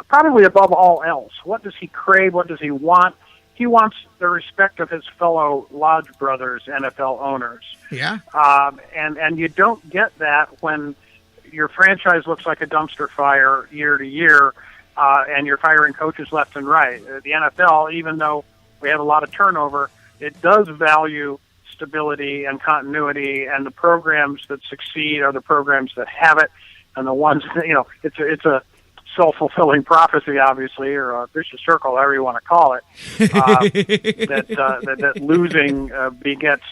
probably above all else, what does he crave? What does he want? He wants the respect of his fellow Lodge Brothers, NFL owners.
Yeah.
And you don't get that when your franchise looks like a dumpster fire year to year, and you're firing coaches left and right. The NFL, even though we have a lot of turnover, it does value stability and continuity, and the programs that succeed are the programs that have it, and the ones that, it's a self-fulfilling prophecy, obviously, or a vicious circle, however you want to call it, that losing begets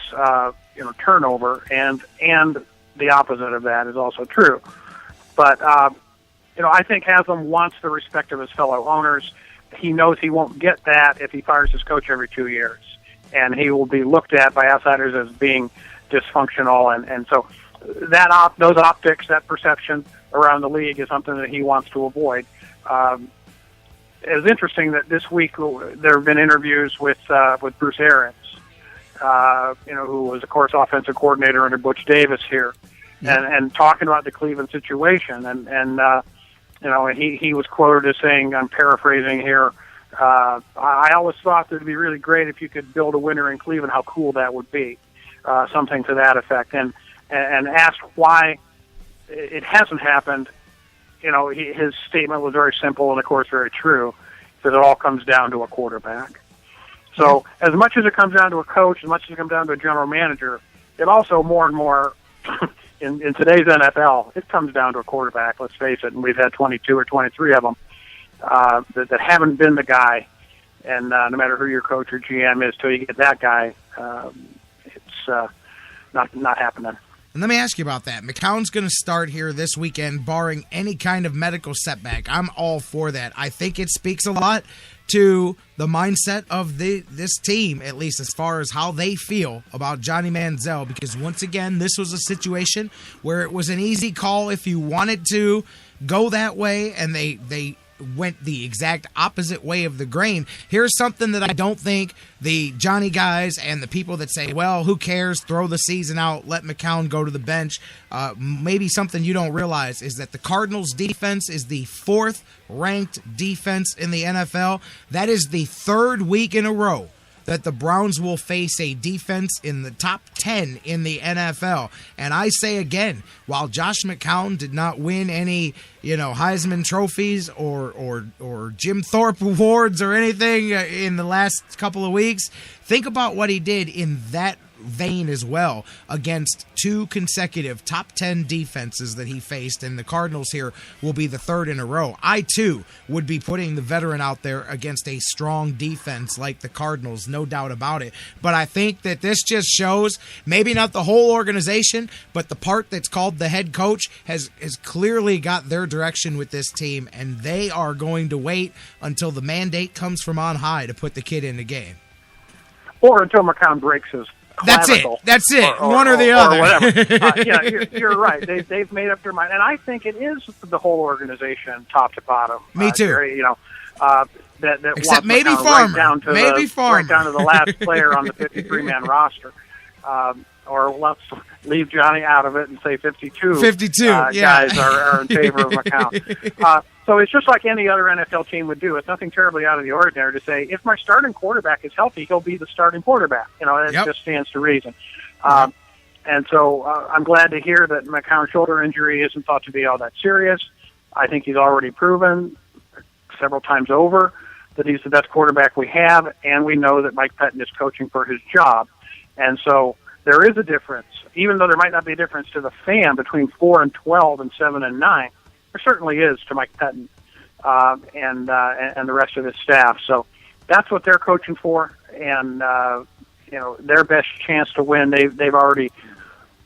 turnover, and the opposite of that is also true. But I think Haslam wants the respect of his fellow owners. He knows he won't get that if he fires his coach every 2 years, and he will be looked at by outsiders as being dysfunctional, and so those optics, that perception around the league is something that he wants to avoid. It's interesting that this week there have been interviews with Bruce Arians, who was, of course, offensive coordinator under Butch Davis here, and talking about the Cleveland situation, and he was quoted as saying, I'm paraphrasing here, I always thought that it'd be really great if you could build a winner in Cleveland, how cool that would be, something to that effect, and asked why it hasn't happened. His statement was very simple and, of course, very true, that it all comes down to a quarterback. So as much as it comes down to a coach, as much as it comes down to a general manager, it also more and more in today's NFL, it comes down to a quarterback. Let's face it, and we've had 22 or 23 of them that haven't been the guy. And no matter who your coach or GM is, till you get that guy, it's not happening.
And let me ask you about that. McCown's going to start here this weekend, barring any kind of medical setback. I'm all for that. I think it speaks a lot to the mindset of this team, at least as far as how they feel about Johnny Manziel, because once again, this was a situation where it was an easy call if you wanted to go that way, and they went the exact opposite way of the grain. Here's something that I don't think the Johnny guys and the people that say, well, who cares, throw the season out, let McCown go to the bench, maybe something you don't realize is that the Cardinals defense is the 4th ranked defense in the NFL. That is the 3rd week in a row that the Browns will face a defense in the top 10 in the NFL. And I say again, while Josh McCown did not win any, Heisman trophies or Jim Thorpe awards or anything in the last couple of weeks, think about what he did in that vein as well against 2 consecutive top 10 defenses that he faced, and the Cardinals here will be the 3rd in a row. I too would be putting the veteran out there against a strong defense like the Cardinals, no doubt about it. But I think that this just shows, maybe not the whole organization, but the part that's called the head coach has clearly got their direction with this team, and they are going to wait until the mandate comes from on high to put the kid in the game.
Or until McCown breaks his clavicle.
That's it. One or the other.
Or whatever. You're right. They've made up their mind, and I think it is the whole organization, top to bottom.
Me too.
Jerry, that
except maybe
McCown
Farmer.
Right down to the last player on the 53-man roster. Or let's leave Johnny out of it and say 52.
52,
guys are in favor of McCown. So it's just like any other NFL team would do. It's nothing terribly out of the ordinary to say, if my starting quarterback is healthy, he'll be the starting quarterback. It just stands to reason. And so I'm glad to hear that McCown's shoulder injury isn't thought to be all that serious. I think he's already proven several times over that he's the best quarterback we have, and we know that Mike Pettin is coaching for his job. And so there is a difference, even though there might not be a difference to the fan between 4-12 and 7-9. There certainly is to Mike Pettin and the rest of his staff. So that's what they're coaching for, and their best chance to win. They've already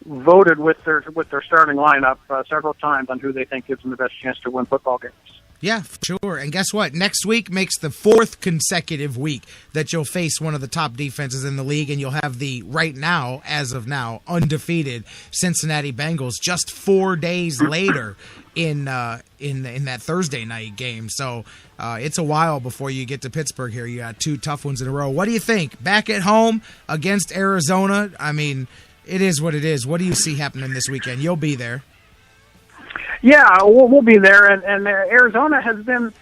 voted with their starting lineup several times on who they think gives them the best chance to win football games.
Yeah, sure. And guess what? Next week makes the 4th consecutive week that you'll face one of the top defenses in the league, and you'll have the, right now, as of now, undefeated Cincinnati Bengals just 4 days later in that Thursday night game. So it's a while before you get to Pittsburgh here. You got 2 tough ones in a row. What do you think? Back at home against Arizona? I mean, it is what it is. What do you see happening this weekend? You'll be there.
Yeah, we'll be there, and Arizona has been,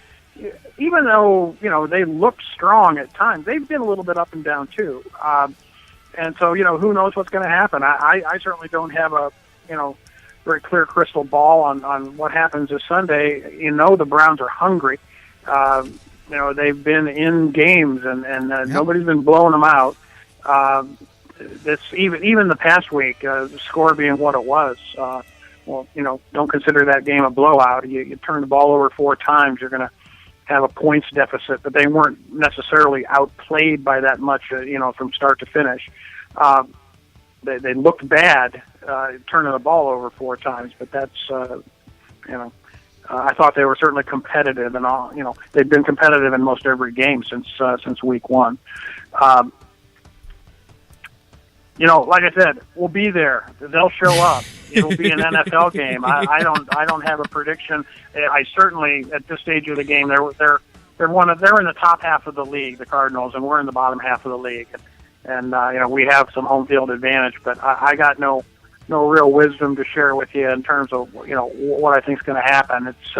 even though they look strong at times, they've been a little bit up and down too. And so who knows what's going to happen? I certainly don't have a very clear crystal ball on what happens this Sunday. The Browns are hungry. They've been in games, and nobody's been blowing them out. This even the past week, the score being what it was. Don't consider that game a blowout. You turn the ball over 4 times, you're going to have a points deficit, but they weren't necessarily outplayed by that much, from start to finish. They looked bad turning the ball over 4 times, but that's, I thought they were certainly competitive, and all. They've been competitive in most every game since week 1. Like I said, we'll be there. They'll show up. It'll be an NFL game. I don't have a prediction. I certainly, at this stage of the game, they're in the top half of the league, the Cardinals, and we're in the bottom half of the league. And we have some home field advantage, but I got no real wisdom to share with you in terms of what I think is going to happen. It's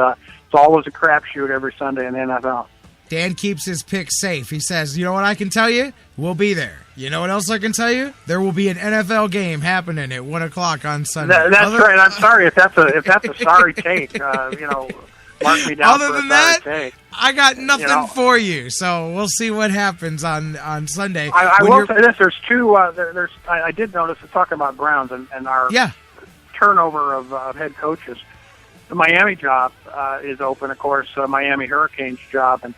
always a crapshoot every Sunday in the NFL.
Dan keeps his picks safe. He says, you know what I can tell you? We'll be there. You know what else I can tell you? There will be an NFL game happening at 1 o'clock on Sunday.
That's right. I'm sorry if that's a sorry take. Mark me down
Other
for
than
a
that,
take.
I got nothing
You know.
for you. So we'll see what happens on Sunday.
I
When
will
you're-
say this: there's two. I did notice talking about Browns and our turnover of head coaches. The Miami job is open, of course. Miami Hurricanes job, and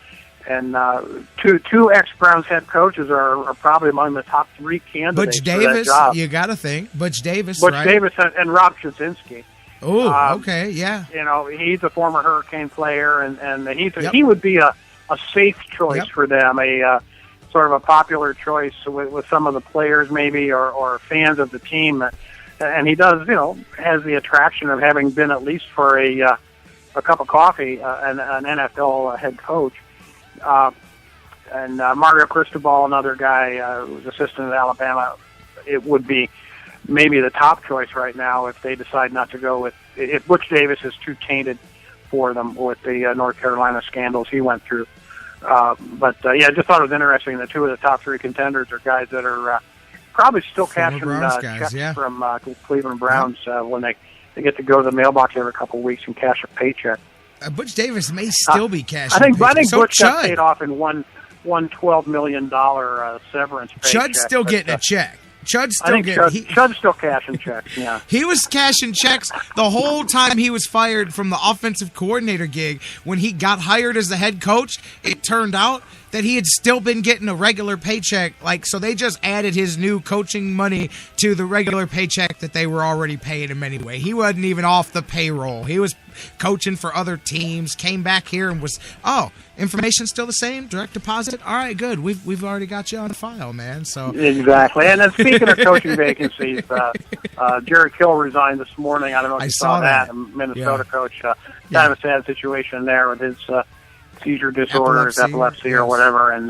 two ex-Browns head coaches are probably among the top 3 candidates
Butch
for that
Davis,
job.
you got to think. Butch Davis,
Butch
right?
Davis and Rob Chudzinski.
Oh, okay, yeah.
You know, he's a former Hurricane player, and
Yep.
he would be a safe choice
Yep.
for them, a sort of a popular choice with some of the players maybe or fans of the team. And he does, has the attraction of having been at least for a cup of coffee an NFL head coach. And Mario Cristobal, another guy who's assistant at Alabama, it would be maybe the top choice right now if they decide not to go with, if Butch Davis is too tainted for them with the North Carolina scandals he went through. I just thought it was interesting that 2 of the top 3 contenders are guys that are probably still
Former
cashing
Browns guys,
checks
yeah.
from Cleveland Browns when they get to go to the mailbox every couple of weeks and cash a paycheck.
Butch Davis may still be cashing.
I think
paychecks. So
Butch got
Chud.
paid off in one $12 million severance paycheck.
Chud's still
but,
getting a check. Chud's
I
still
think
getting.
Chud's still cashing checks. Yeah,
He was cashing checks the whole time he was fired from the offensive coordinator gig. When he got hired as the head coach, it turned out that he had still been getting a regular paycheck. So they just added his new coaching money to the regular paycheck that they were already paying him anyway. He wasn't even off the payroll. He was coaching for other teams, came back here and was, information still the same? Direct deposit? All right, good. We've already got you on file, man. So
exactly. And then speaking of coaching vacancies, Jerry Kill resigned this morning. I don't know if you saw that. Minnesota coach. Kind of a sad situation there with his seizure disorders, epilepsy or whatever. And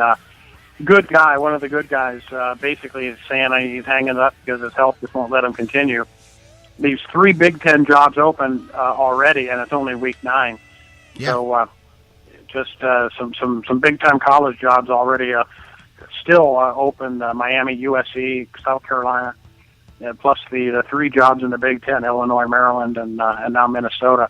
good guy, one of the good guys, basically is saying he's hanging up because his health just won't let him continue. Leaves 3 Big Ten jobs open already, and it's only week 9.
Yeah.
So just some big time college jobs already still open. Miami, USC, South Carolina, plus the 3 jobs in the Big Ten: Illinois, Maryland, and now Minnesota.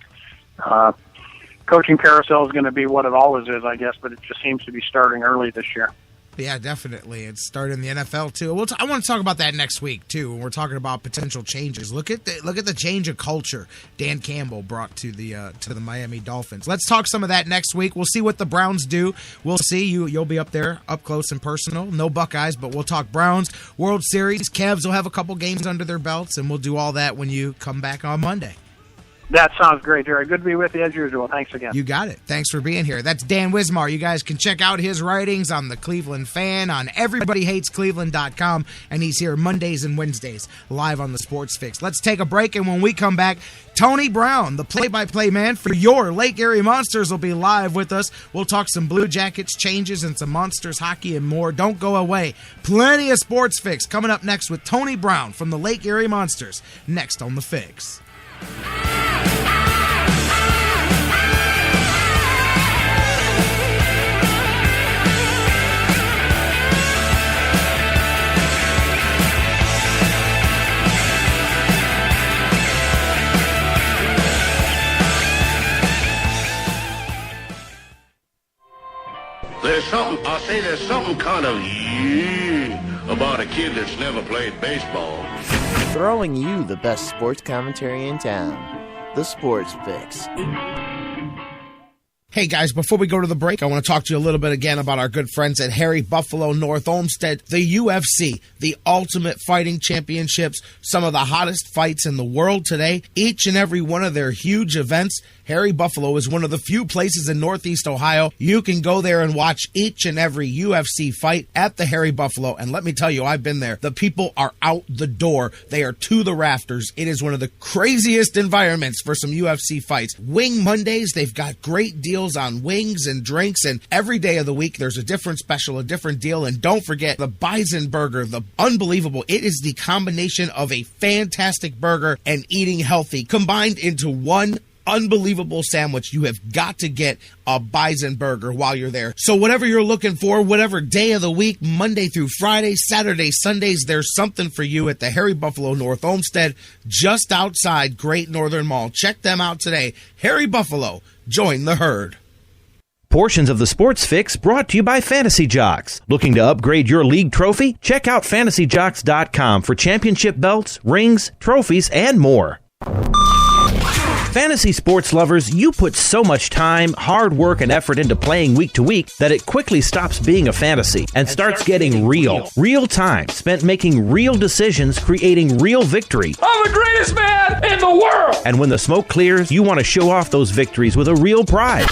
Coaching carousel is going to be what it always is, I guess, but it just seems to be starting early this year.
Yeah, definitely. It's starting in the NFL too. I want to talk about that next week too. When we're talking about potential changes, look at the change of culture Dan Campbell brought to the Miami Dolphins. Let's talk some of that next week. We'll see what the Browns do. We'll see you'll be up there up close and personal. No Buckeyes, but we'll talk Browns, World Series. Cavs will have a couple games under their belts, and we'll do all that when you come back on Monday.
That sounds great, Jerry. Good to be with you as usual. Thanks again.
You got it. Thanks for being here. That's Dan Wismar. You guys can check out his writings on the Cleveland Fan on everybodyhatescleveland.com, and he's here Mondays and Wednesdays live on the Sports Fix. Let's take a break, and when we come back, Tony Brown, the play-by-play man for your Lake Erie Monsters, will be live with us. We'll talk some Blue Jackets changes and some Monsters hockey and more. Don't go away. Plenty of Sports Fix coming up next with Tony Brown from the Lake Erie Monsters, next on The Fix.
There's something kind of about a kid that's never played baseball.
Throwing you the best sports commentary in town. The Sports Fix.
Hey guys, before we go to the break, I want to talk to you a little bit again about our good friends at Harry Buffalo North Olmsted, the UFC, the Ultimate Fighting Championships, some of the hottest fights in the world today. Each and every one of their huge events, Harry Buffalo is one of the few places in Northeast Ohio you can go there and watch each and every UFC fight at the Harry Buffalo. And let me tell you, I've been there. The people are out the door. They are to the rafters. It is one of the craziest environments for some UFC fights. Wing Mondays, they've got great deals on wings and drinks, and every day of the week there's a different special, a different deal. And don't forget the Bison Burger, the unbelievable. It is the combination of a fantastic burger and eating healthy combined into one unbelievable sandwich. You have got to get a bison burger while you're there. So whatever you're looking for, whatever day of the week, Monday through Friday, Saturday, Sundays, there's something for you at the Harry Buffalo North Olmsted, just outside Great Northern Mall. Check them out today. Harry Buffalo, join the herd.
Portions of the Sports Fix brought to you by Fantasy Jocks. Looking to upgrade your league trophy? Check out fantasyjocks.com for championship belts, rings, trophies, and more. Fantasy sports lovers, you put so much time, hard work, and effort into playing week to week that it quickly stops being a fantasy and starts getting real. Real time spent making real decisions, creating real victory.
I'm the greatest man in the world!
And when the smoke clears, you want to show off those victories with a real prize.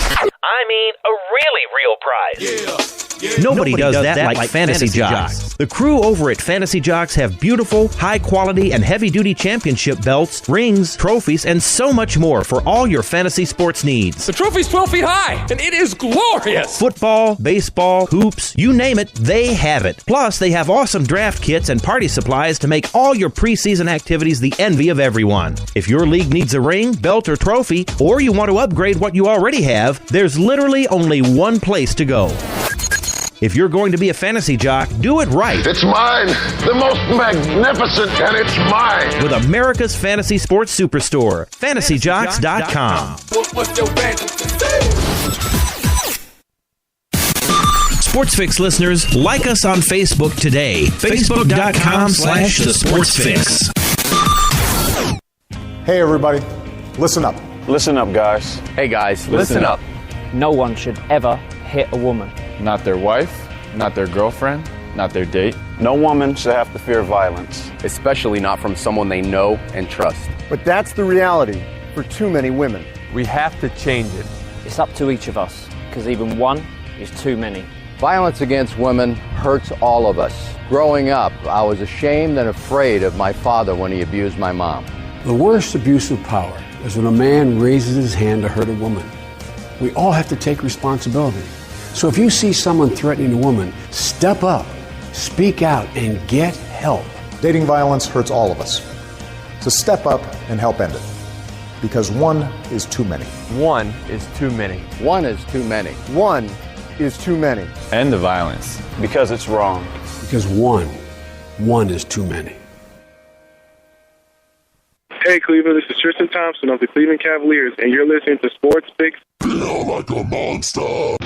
I mean, a really real prize.
Nobody does that like Fantasy Jocks. The crew over at Fantasy Jocks have beautiful, high-quality, and heavy-duty championship belts, rings, trophies, and so much more for all your fantasy sports needs.
The trophy's 12 feet high, and it is glorious!
Football, baseball, hoops, you name it, they have it. Plus, they have awesome draft kits and party supplies to make all your preseason activities the envy of everyone. If your league needs a ring, belt, or trophy, or you want to upgrade what you already have, there's literally only one place to go. If you're going to be a fantasy jock, do it right.
It's mine, the most magnificent, and it's mine.
With America's Fantasy Sports Superstore, fantasyjocks.com. Sports Fix listeners, like us on Facebook today. Facebook.com/The Sports Fix.
Hey, everybody. Listen up.
Listen up, guys.
Hey, guys, listen up.
No one should ever hit a woman.
Not their wife, not their girlfriend, not their date. No woman should have to fear violence.
Especially not from someone they know and trust.
But that's the reality for too many women.
We have to change it.
It's up to each of us, because even one is too many.
Violence against women hurts all of us. Growing up, I was ashamed and afraid of my father when he abused my mom.
The worst abuse of power is when a man raises his hand to hurt a woman. We all have to take responsibility. So if you see someone threatening a woman, step up, speak out, and get help.
Dating violence hurts all of us. So step up and help end it. Because one is too many.
One is too many.
One is too many.
One is too many.
End the violence. Because it's wrong.
Because one is too many.
Hey, Cleveland, this is Tristan Thompson of the Cleveland Cavaliers, and you're listening to Sports Fix.
Feel like a monster.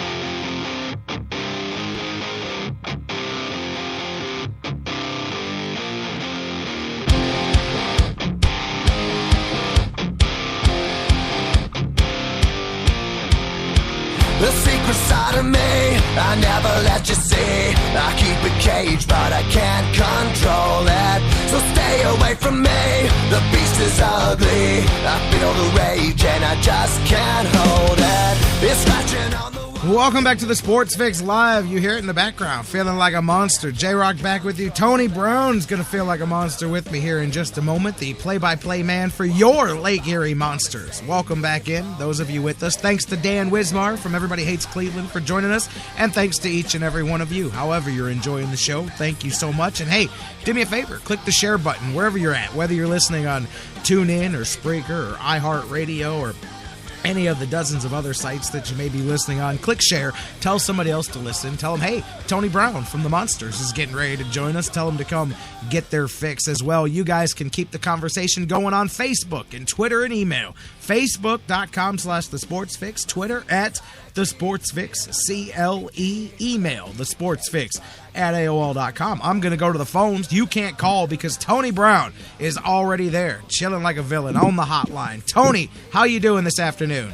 The secret side of me, I never let you see. I keep it caged, but I can't control it. So stay away from me, the beast is ugly. I feel the rage and I just can't hold it. It's scratching on the...
Welcome back to the Sports Fix Live. You hear it in the background, feeling like a monster. J-Rocc back with you. Tony Brown's going to feel like a monster with me here in just a moment. The play-by-play man for your Lake Erie Monsters. Welcome back in, those of you with us. Thanks to Dan Wismar from Everybody Hates Cleveland for joining us. And thanks to each and every one of you. However you're enjoying the show, thank you so much. And hey, do me a favor, click the share button wherever you're at. Whether you're listening on TuneIn or Spreaker or iHeartRadio or any of the dozens of other sites that you may be listening on, click share. Tell somebody else to listen. Tell them, hey, Tony Brown from the Monsters is getting ready to join us. Tell them to come get their fix as well. You guys can keep the conversation going on Facebook and Twitter and email. Facebook.com/The Sports Fix. Twitter at The Sports Fix. CLE. Email The Sports Fix at AOL.com. I'm going to go to the phones. You can't call because Tony Brown is already there, chilling like a villain on the hotline. Tony, how you doing this afternoon?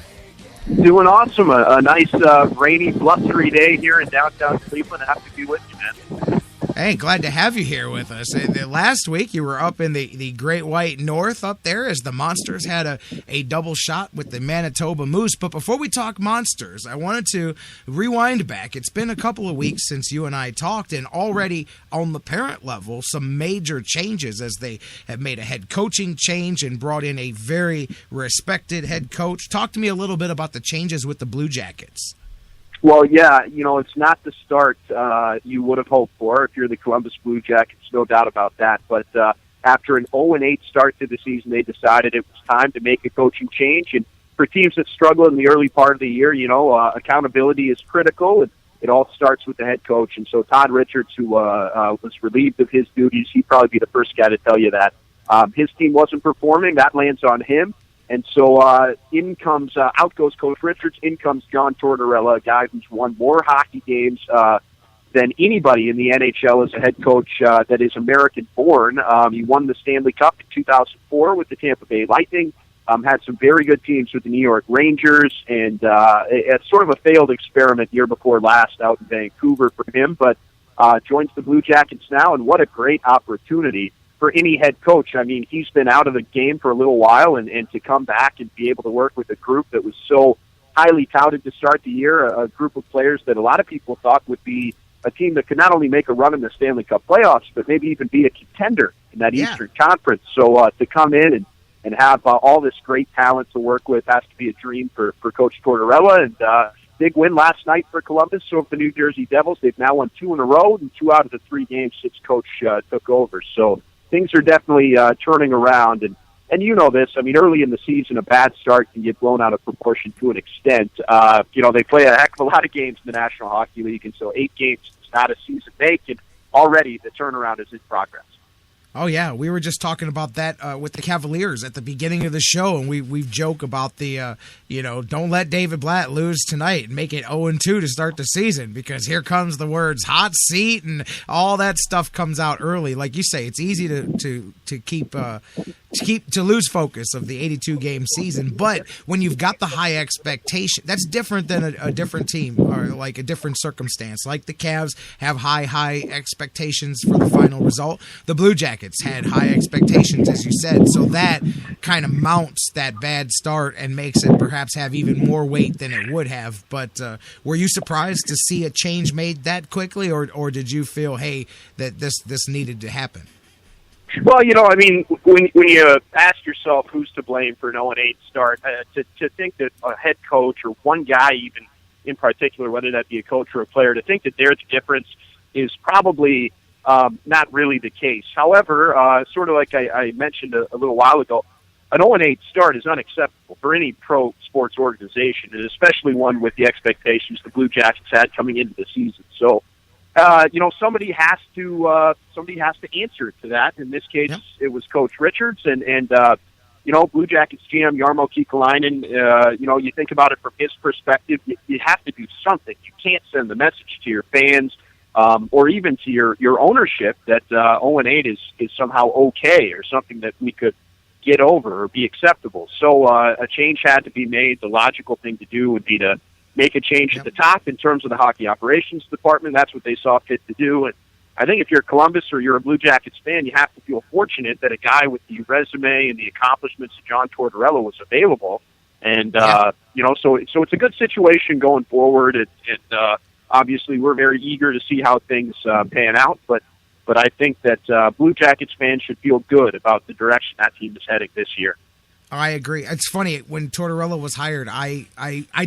Doing awesome. A nice, rainy, blustery day here in downtown Cleveland. Happy to be with you, man.
Hey, glad to have you here with us. Last week, you were up in the Great White North up there as the Monsters had a double shot with the Manitoba Moose. But before we talk Monsters, I wanted to rewind back. It's been a couple of weeks since you and I talked, and already on the parent level, some major changes as they have made a head coaching change and brought in a very respected head coach. Talk to me a little bit about the changes with the Blue Jackets.
Well, yeah, it's not the start you would have hoped for if you're the Columbus Blue Jackets, no doubt about that. But after an 0-8 start to the season, they decided it was time to make a coaching change. And for teams that struggle in the early part of the year, accountability is critical. It all starts with the head coach. And so Todd Richards, who was relieved of his duties, he'd probably be the first guy to tell you that. His team wasn't performing. That lands on him. And so out goes Coach Richards, in comes John Tortorella, a guy who's won more hockey games than anybody in the NHL as a head coach that is American-born. He won the Stanley Cup in 2004 with the Tampa Bay Lightning, had some very good teams with the New York Rangers, and it's sort of a failed experiment year before last out in Vancouver for him, but joins the Blue Jackets now, and what a great opportunity for any head coach. I mean, he's been out of the game for a little while, and to come back and be able to work with a group that was so highly touted to start the year, a group of players that a lot of people thought would be a team that could not only make a run in the Stanley Cup playoffs, but maybe even be a contender in that Eastern Conference. So to come in and have all this great talent to work with has to be a dream for Coach Tortorella. And big win last night for Columbus over the New Jersey Devils. They've now won 2 in a row, and 2 out of the 3 games since Coach took over. So things are definitely turning around. And you know this, I mean, early in the season, a bad start can get blown out of proportion to an extent. They play a heck of a lot of games in the National Hockey League, and so 8 games is not a season make, and already the turnaround is in progress.
Oh, yeah. We were just talking about that with the Cavaliers at the beginning of the show, and we've joked about the, don't let David Blatt lose tonight and make it 0-2 to start the season, because here comes the words hot seat and all that stuff comes out early. Like you say, it's easy to lose focus of the 82-game season, but when you've got the high expectation, that's different than a different team or like a different circumstance. Like the Cavs have high expectations for the final result. The Blue Jackets had high expectations, as you said, so that kind of mounts that bad start and makes it perhaps have even more weight than it would have. But were you surprised to see a change made that quickly, or did you feel, hey, that this needed to happen?
Well, I mean, when you ask yourself who's to blame for an 0-8 start, to think that a head coach or one guy even in particular, whether that be a coach or a player, to think that they're the difference is probably not really the case. However, sort of like I mentioned a little while ago, an 0-8 start is unacceptable for any pro sports organization, and especially one with the expectations the Blue Jackets had coming into the season. So, somebody has to answer to that. In this case, It was Coach Richards and Blue Jackets GM Jarmo Kekalainen. You think about it from his perspective, you have to do something. You can't send the message to your fans or even to your ownership that 0-8 is somehow okay or something that we could get over or be acceptable. So a change had to be made. The logical thing to do would be to make a change at the top in terms of the hockey operations department. That's what they saw fit to do. And I think if you're Columbus or you're a Blue Jackets fan, you have to feel fortunate that a guy with the resume and the accomplishments of John Tortorella was available. And, so it's a good situation going forward. And obviously we're very eager to see how things pan out. But I think that Blue Jackets fans should feel good about the direction that team is heading this year.
I agree. It's funny, when Tortorella was hired, I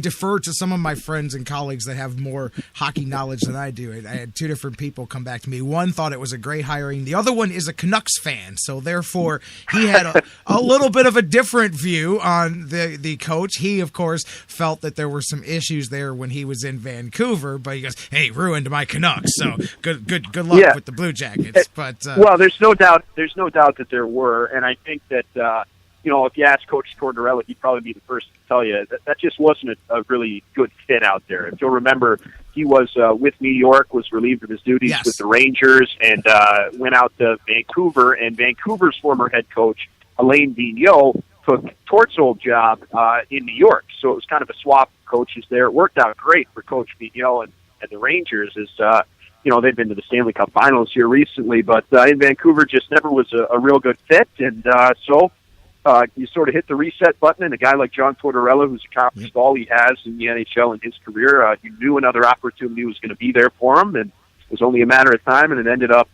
defer to some of my friends and colleagues that have more hockey knowledge than I do. I had 2 different people come back to me. One thought it was a great hiring. The other one is a Canucks fan, so therefore he had a little bit of a different view on the coach. He, of course, felt that there were some issues there when he was in Vancouver, but he goes, "Hey, ruined my Canucks." So good luck with the Blue Jackets. But
well, there's no doubt that there were, and I think that. If you ask Coach Tortorella, he'd probably be the first to tell you that just wasn't a really good fit out there. If you'll remember, he was with New York, was relieved of his duties with the Rangers, and went out to Vancouver. And Vancouver's former head coach, Alain Vigneault, took Tort's old job in New York. So it was kind of a swap of coaches there. It worked out great for Coach Vigneault and the Rangers as they've been to the Stanley Cup Finals here recently. But in Vancouver, just never was a real good fit. And you sort of hit the reset button, and a guy like John Tortorella, who's accomplished all he has in the NHL in his career, you knew another opportunity was going to be there for him, and it was only a matter of time, and it ended up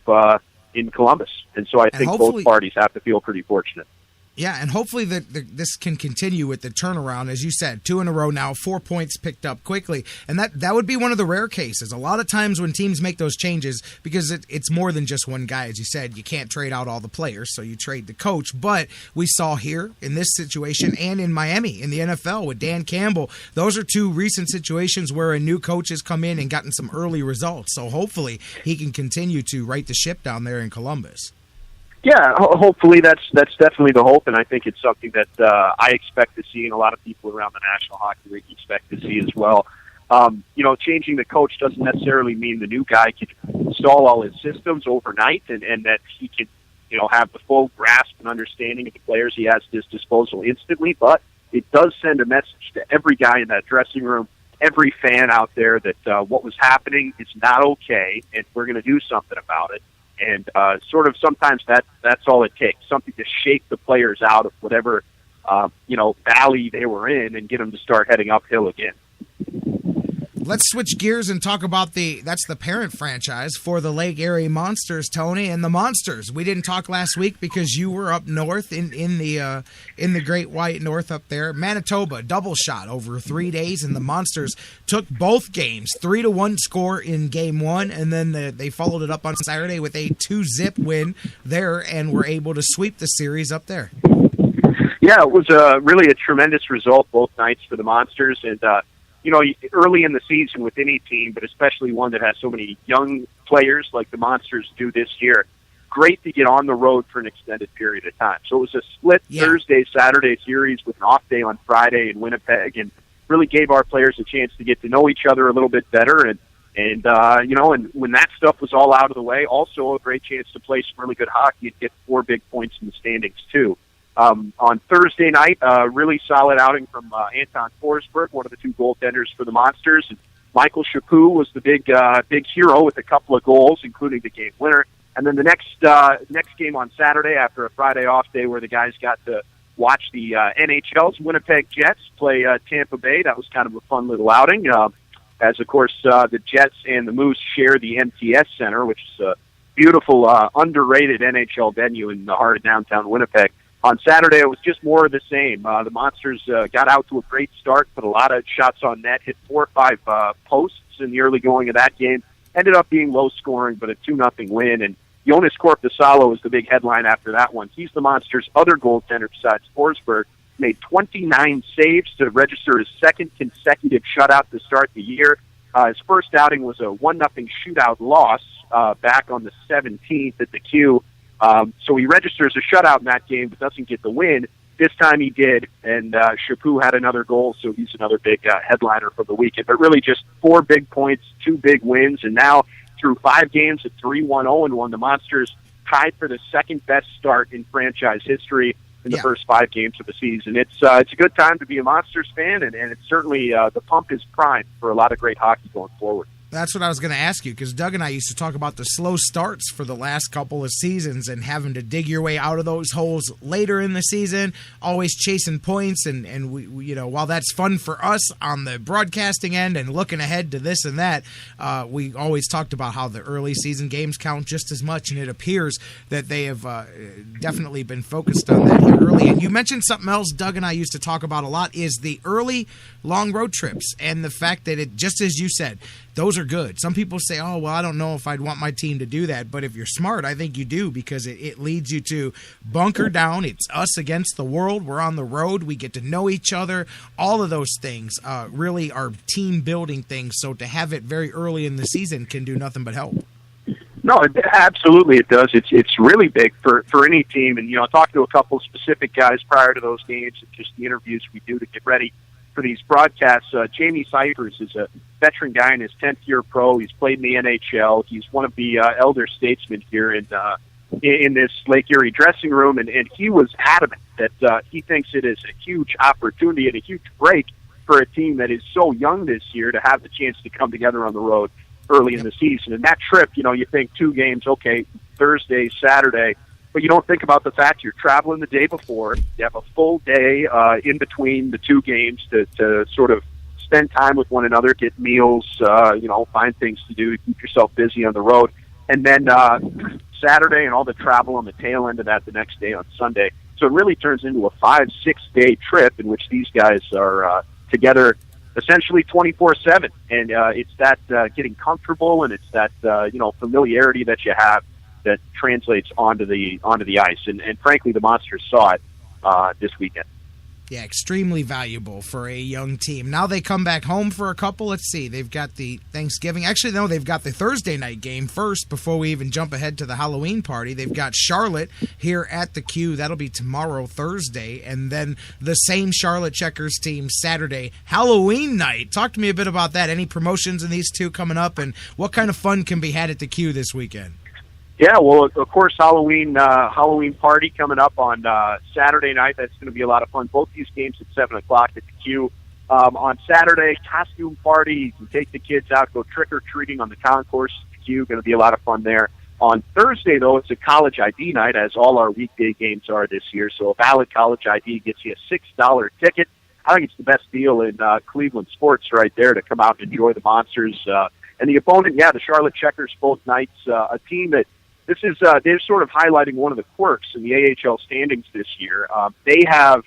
in Columbus. And so I think both parties have to feel pretty fortunate.
Yeah, and hopefully this can continue with the turnaround. As you said, 2 in a row now, 4 points picked up quickly. And that would be one of the rare cases. A lot of times when teams make those changes, because it's more than just one guy, as you said, you can't trade out all the players, so you trade the coach. But we saw here in this situation and in Miami, in the NFL with Dan Campbell, those are 2 recent situations where a new coach has come in and gotten some early results. So hopefully he can continue to right the ship down there in Columbus.
Yeah, hopefully that's definitely the hope, and I think it's something that I expect to see, and a lot of people around the National Hockey League expect to see as well. Changing the coach doesn't necessarily mean the new guy can install all his systems overnight, and that he can, have the full grasp and understanding of the players he has at his disposal instantly. But it does send a message to every guy in that dressing room, every fan out there, that what was happening is not okay, and we're going to do something about it. And sort of sometimes that's all it takes, something to shake the players out of whatever, valley they were in and get them to start heading uphill again.
Let's switch gears and talk about that's the parent franchise for the Lake Erie Monsters, Tony, and the Monsters. We didn't talk last week because you were up north in the Great White North up there. Manitoba, double shot over 3 days, and the Monsters took both games, 3-1 score in game 1, and then they followed it up on Saturday with a 2-zip win there, and were able to sweep the series up there.
Yeah, it was really a tremendous result both nights for the Monsters, and early in the season with any team, but especially one that has so many young players like the Monsters do this year, great to get on the road for an extended period of time. So it was a split Thursday-Saturday series with an off day on Friday in Winnipeg, and really gave our players a chance to get to know each other a little bit better. And when that stuff was all out of the way, also a great chance to play some really good hockey and get 4 big points in the standings too. On Thursday night, really solid outing from Anton Forsberg, one of the 2 goaltenders for the Monsters. And Michael Chaput was the big hero with a couple of goals, including the game winner. And then the next game on Saturday, after a Friday off day where the guys got to watch the NHL's Winnipeg Jets play Tampa Bay, that was kind of a fun little outing. As, of course, the Jets and the Moose share the MTS Center, which is a beautiful, underrated NHL venue in the heart of downtown Winnipeg. On Saturday, it was just more of the same. The Monsters got out to a great start, put a lot of shots on net, hit 4 or 5 posts in the early going of that game. Ended up being low-scoring, but a 2-0 win. And Jonas Korpisalo was the big headline after that one. He's the Monsters' other goaltender besides Forsberg. Made 29 saves to register his 2nd consecutive shutout to start the year. His first outing was a 1-0 shootout loss back on the 17th at the Q. So he registers a shutout in that game but doesn't get the win. This time he did, and Chaput had another goal, so he's another big headliner for the weekend. But really just 4 big points, 2 big wins, and now through 5 games at 3-1-0-1, the Monsters tied for the 2nd-best start in franchise history in the first 5 games of the season. It's a good time to be a Monsters fan, and it's certainly the pump is primed for a lot of great hockey going forward.
That's what I was going to ask you, because Doug and I used to talk about the slow starts for the last couple of seasons and having to dig your way out of those holes later in the season, always chasing points. And we while that's fun for us on the broadcasting end and looking ahead to this and that, we always talked about how the early season games count just as much. And it appears that they have definitely been focused on that here early. And you mentioned something else Doug and I used to talk about a lot is the early long road trips and the fact that it, just as you said, those are good. Some people say, oh, well, I don't know if I'd want my team to do that. But if you're smart, I think you do, because it leads you to bunker down. It's us against the world. We're on the road. We get to know each other. All of those things really are team-building things. So to have it very early in the season can do nothing but help.
No, absolutely it does. It's really big for any team. And, I talked to a couple of specific guys prior to those games and just the interviews we do to get ready for these broadcasts. Jamie Cyphers is a veteran guy in his 10th year pro. He's played in the NHL. He's one of the elder statesmen here in this Lake Erie dressing room, and he was adamant that he thinks it is a huge opportunity and a huge break for a team that is so young this year to have the chance to come together on the road early in the season. And that trip, you think 2 games, okay, Thursday, Saturday, but you don't think about the fact you're traveling the day before. You have a full day in between the 2 games to sort of spend time with one another, get meals, find things to do to keep yourself busy on the road. And then Saturday and all the travel on the tail end of that the next day on Sunday. So it really turns into a 5-6 day trip in which these guys are together essentially 24/7, and it's that getting comfortable, and it's that familiarity that you have that translates onto the ice. And frankly, the Monsters saw it this weekend.
Yeah, extremely valuable for a young team. Now they come back home for a couple. Let's see. They've got the Thanksgiving. Actually, no, they've got the Thursday night game first before we even jump ahead to the Halloween party. They've got Charlotte here at the Q. That'll be tomorrow, Thursday. And then the same Charlotte Checkers team Saturday, Halloween night. Talk to me a bit about that. Any promotions in these two coming up, and what kind of fun can be had at the Q this weekend?
Yeah, well, of course, Halloween party coming up on Saturday night. That's going to be a lot of fun. Both these games at 7 o'clock at the Q. On Saturday, costume party. You can take the kids out, go trick-or-treating on the concourse at the Q. Going to be a lot of fun there. On Thursday, though, it's a college ID night, as all our weekday games are this year. So a valid college ID gets you a $6 ticket. I think it's the best deal in Cleveland sports right there to come out and enjoy the Monsters. And the opponent, the Charlotte Checkers both nights, a team that this is they're sort of highlighting one of the quirks in the AHL standings this year. They have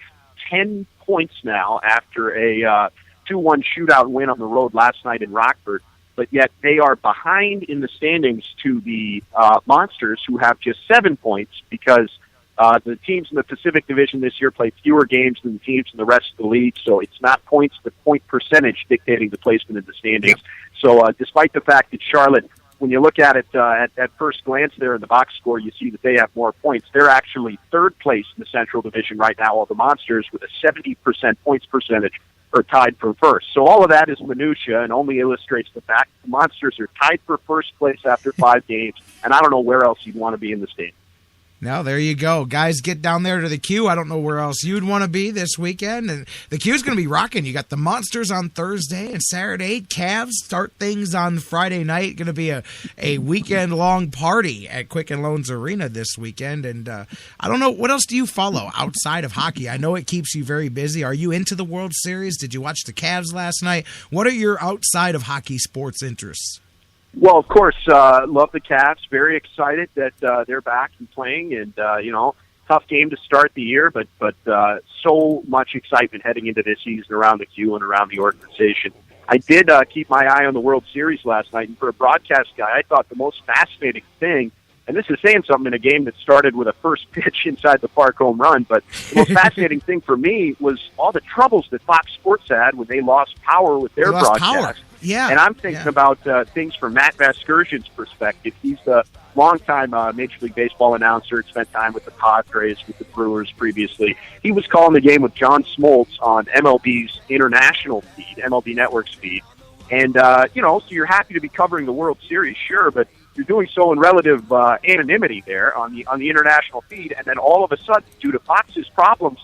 10 points now after a 2-1 shootout win on the road last night in Rockford, but yet they are behind in the standings to the Monsters, who have just 7 points because the teams in the Pacific Division this year play fewer games than the teams in the rest of the league, so it's not points, but point percentage dictating the placement in the standings. So despite the fact that Charlotte, when you look at it at first glance there in the box score, you see that they have more points. They're actually third place in the Central Division right now, while the Monsters, with a 70% points percentage, are tied for first. So all of that is minutia and only illustrates the fact that the Monsters are tied for first place after 5 games, and I don't know where else you'd want to be in the state.
Now, there you go. Guys, get down there to the Q. I don't know where else you'd want to be this weekend. And the Q's going to be rocking. You got the Monsters on Thursday and Saturday. Cavs start things on Friday night. Going to be a weekend-long party at Quicken Loans Arena this weekend. And I don't know, what else do you follow outside of hockey? I know it keeps you very busy. Are you into the World Series? Did you watch the Cavs last night? What are your outside of hockey sports interests?
Well, of course, love the Cavs. Very excited that they're back and playing, and tough game to start the year, but so much excitement heading into this season around the Q and around the organization. I did keep my eye on the World Series last night, and for a broadcast guy, I thought the most fascinating thing, and this is saying something in a game that started with a first pitch inside the park home run, but the most fascinating thing for me was all the troubles that Fox Sports had when they lost power with their broadcast.
Power. Yeah.
And I'm thinking about things from Matt Vasgersian's perspective. He's the longtime Major League Baseball announcer, spent time with the Padres, with the Brewers previously. He was calling the game with John Smoltz on MLB's international feed, MLB Network's feed. And, so you're happy to be covering the World Series, sure, but you're doing so in relative anonymity there on the international feed. And then all of a sudden, due to Fox's problems,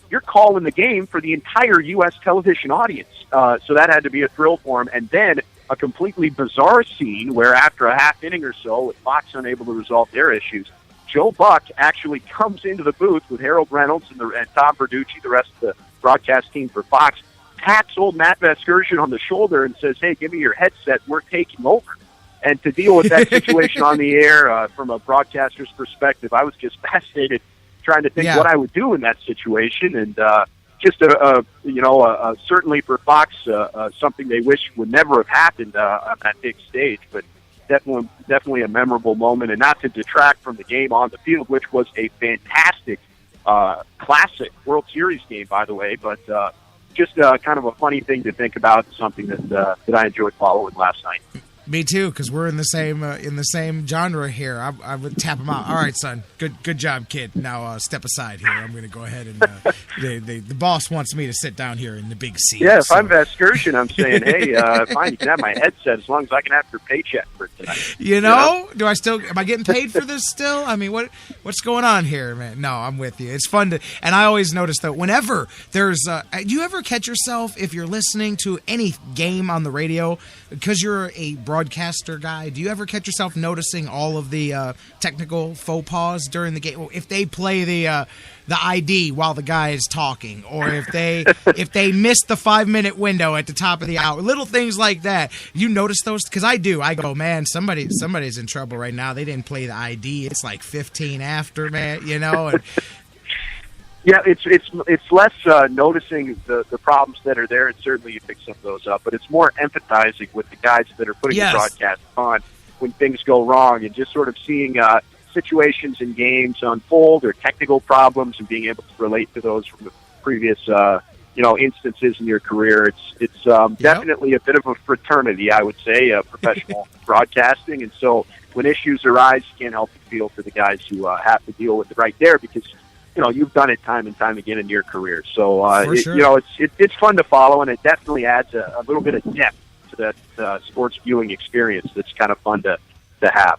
you're calling the game for the entire U.S. television audience. So that had to be a thrill for him. And then a completely bizarre scene where after a half inning or so, with Fox unable to resolve their issues, Joe Buck actually comes into the booth with Harold Reynolds and Tom Verducci, the rest of the broadcast team for Fox, taps old Matt Vasgersian on the shoulder and says, "Hey, give me your headset. We're taking over." And to deal with that situation on the air from a broadcaster's perspective, I was just fascinated trying to think what I would do in that situation, and just certainly for Fox, something they wish would never have happened on that big stage, but definitely a memorable moment, and not to detract from the game on the field, which was a fantastic, classic World Series game, by the way, but just kind of a funny thing to think about, something that I enjoyed following last night.
Me too, because we're in the same genre here. I would tap him out. All right, son. Good job, kid. Now step aside here. I'm going to go ahead and the boss wants me to sit down here in the big seat.
Yeah, if I'm Vasgersian, I'm saying, hey, fine, you can have my headset as long as I can have your paycheck for it tonight.
You know? Am I getting paid for this still? I mean, what's going on here, man? No, I'm with you. It's fun and I always notice that whenever there's, do you ever catch yourself if you're listening to any game on the radio, because you're a broadcaster guy, do you ever catch yourself noticing all of the technical faux pas during the game? If they play the ID while the guy is talking, or if they miss the 5-minute window at the top of the hour, little things like that. You notice those? Because I do. I go, man, somebody's in trouble right now. They didn't play the ID. It's like 15 after, man. And
Yeah, it's less noticing the problems that are there, and certainly you pick some of those up, but it's more empathizing with the guys that are putting the broadcast on when things go wrong, and just sort of seeing situations in games unfold or technical problems and being able to relate to those from the previous instances in your career. It's definitely a bit of a fraternity, I would say, professional broadcasting, and so when issues arise, you can't help but feel for the guys who have to deal with it right there, because you've done it time and time again in your career. So, it's fun to follow, and it definitely adds a little bit of depth to that sports viewing experience that's kind of fun to have.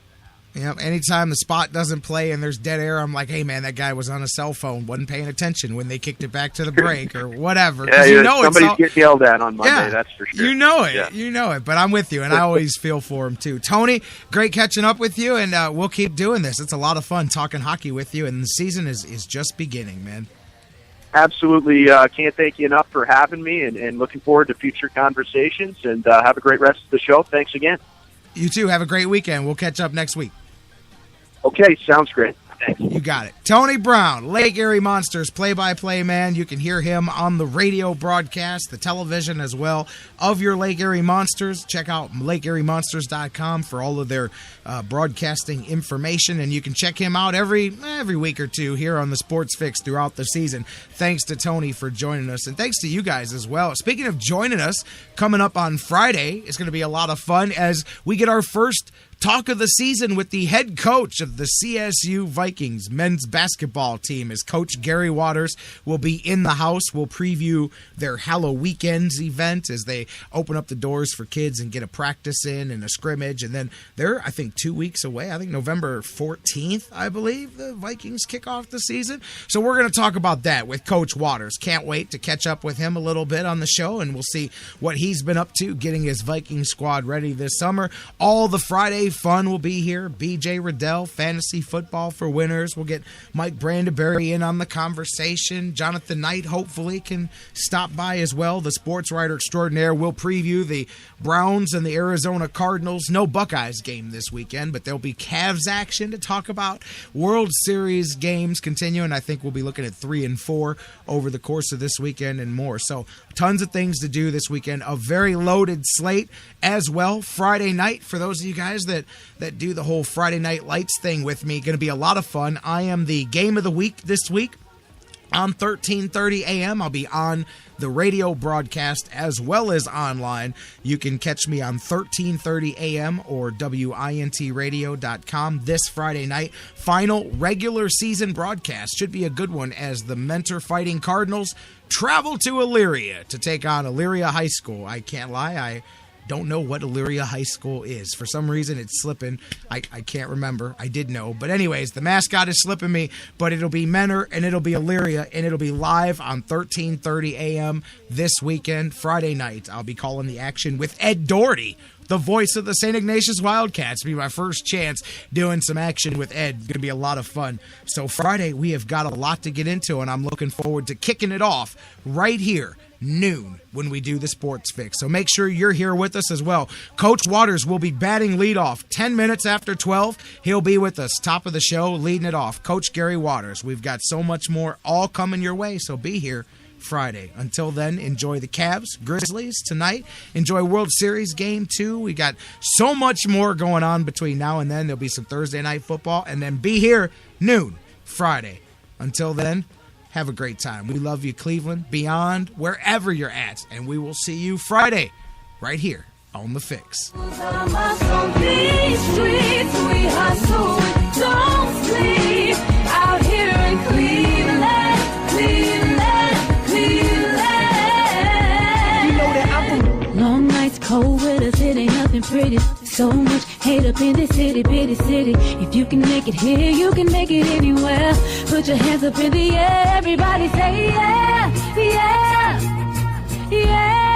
Anytime the spot doesn't play and there's dead air, I'm like, hey, man, that guy was on a cell phone, wasn't paying attention when they kicked it back to the break or whatever.
Somebody's getting yelled at on Monday, that's for sure.
You know it, but I'm with you, and I always feel for him, too. Tony, great catching up with you, and we'll keep doing this. It's a lot of fun talking hockey with you, and the season is just beginning, man.
Absolutely. Can't thank you enough for having me, and looking forward to future conversations, and have a great rest of the show. Thanks again.
You too. Have a great weekend. We'll catch up next week.
Okay, sounds great. Thanks.
You got it. Tony Brown, Lake Erie Monsters play-by-play man. You can hear him on the radio broadcast, the television as well, of your Lake Erie Monsters. Check out LakeErieMonsters.com for all of their broadcasting information, and you can check him out every week or two here on the Sports Fix throughout the season. Thanks to Tony for joining us, and thanks to you guys as well. Speaking of joining us, coming up on Friday, it's going to be a lot of fun as we get our first talk of the season with the head coach of the CSU Vikings men's basketball team, as Coach Gary Waters will be in the house. We'll preview their Halloween Weekends event as they open up the doors for kids and get a practice in and a scrimmage. And then they're, I think, 2 weeks away. I think November 14th, I believe, the Vikings kick off the season. So we're going to talk about that with Coach Waters. Can't wait to catch up with him a little bit on the show, and we'll see what he's been up to getting his Viking squad ready this summer. All the Friday fun will be here. BJ Riddell, fantasy football for winners. We'll get Mike Brandenberry in on the conversation. Jonathan Knight hopefully can stop by as well. The sports writer extraordinaire will preview the Browns and the Arizona Cardinals. No Buckeyes game this weekend, but there'll be Cavs action to talk about. World Series games continuing. I think we'll be looking at 3 and 4 over the course of this weekend and more. So tons of things to do this weekend. A very loaded slate as well. Friday night, for those of you guys that do the whole Friday Night Lights thing with me, going to be a lot of fun. I am the game of the week this week on 13:30 a.m. I'll be on the radio broadcast as well as online. You can catch me on 13:30 a.m. or wintradio.com this Friday night. Final regular season broadcast. Should be a good one as the Mentor Fighting Cardinals travel to Elyria to take on Elyria High School. I can't lie, I don't know what Elyria High School is. For some reason, it's slipping. I can't remember. I did know. But anyways, the mascot is slipping me, but it'll be Mentor, and it'll be Elyria, and it'll be live on 13:30 a.m. this weekend, Friday night. I'll be calling the action with Ed Doherty, the voice of the St. Ignatius Wildcats. It'll be my first chance doing some action with Ed. It's going to be a lot of fun. So Friday, we have got a lot to get into, and I'm looking forward to kicking it off right here, noon, when we do the Sports Fix. So make sure you're here with us as well. Coach Waters will be batting leadoff 10 minutes after 12. He'll be with us, top of the show, leading it off. Coach Gary Waters. We've got so much more all coming your way, so be here Friday. Until then, enjoy the Cavs, Grizzlies tonight. Enjoy World Series Game 2. We got so much more going on between now and then. There'll be some Thursday night football, and then be here noon Friday. Until then, have a great time. We love you, Cleveland, beyond, wherever you're at, and we will see you Friday right here on The Fix.
These streets we hustle, don't sleep out here in Cleveland, Cleveland, Cleveland. You know that I'm long nights, cold weather, it ain't nothing pretty. So much hate up in this itty bitty city. If you can make it here, you can make it anywhere. Put your hands up in the air, everybody say yeah, yeah, yeah.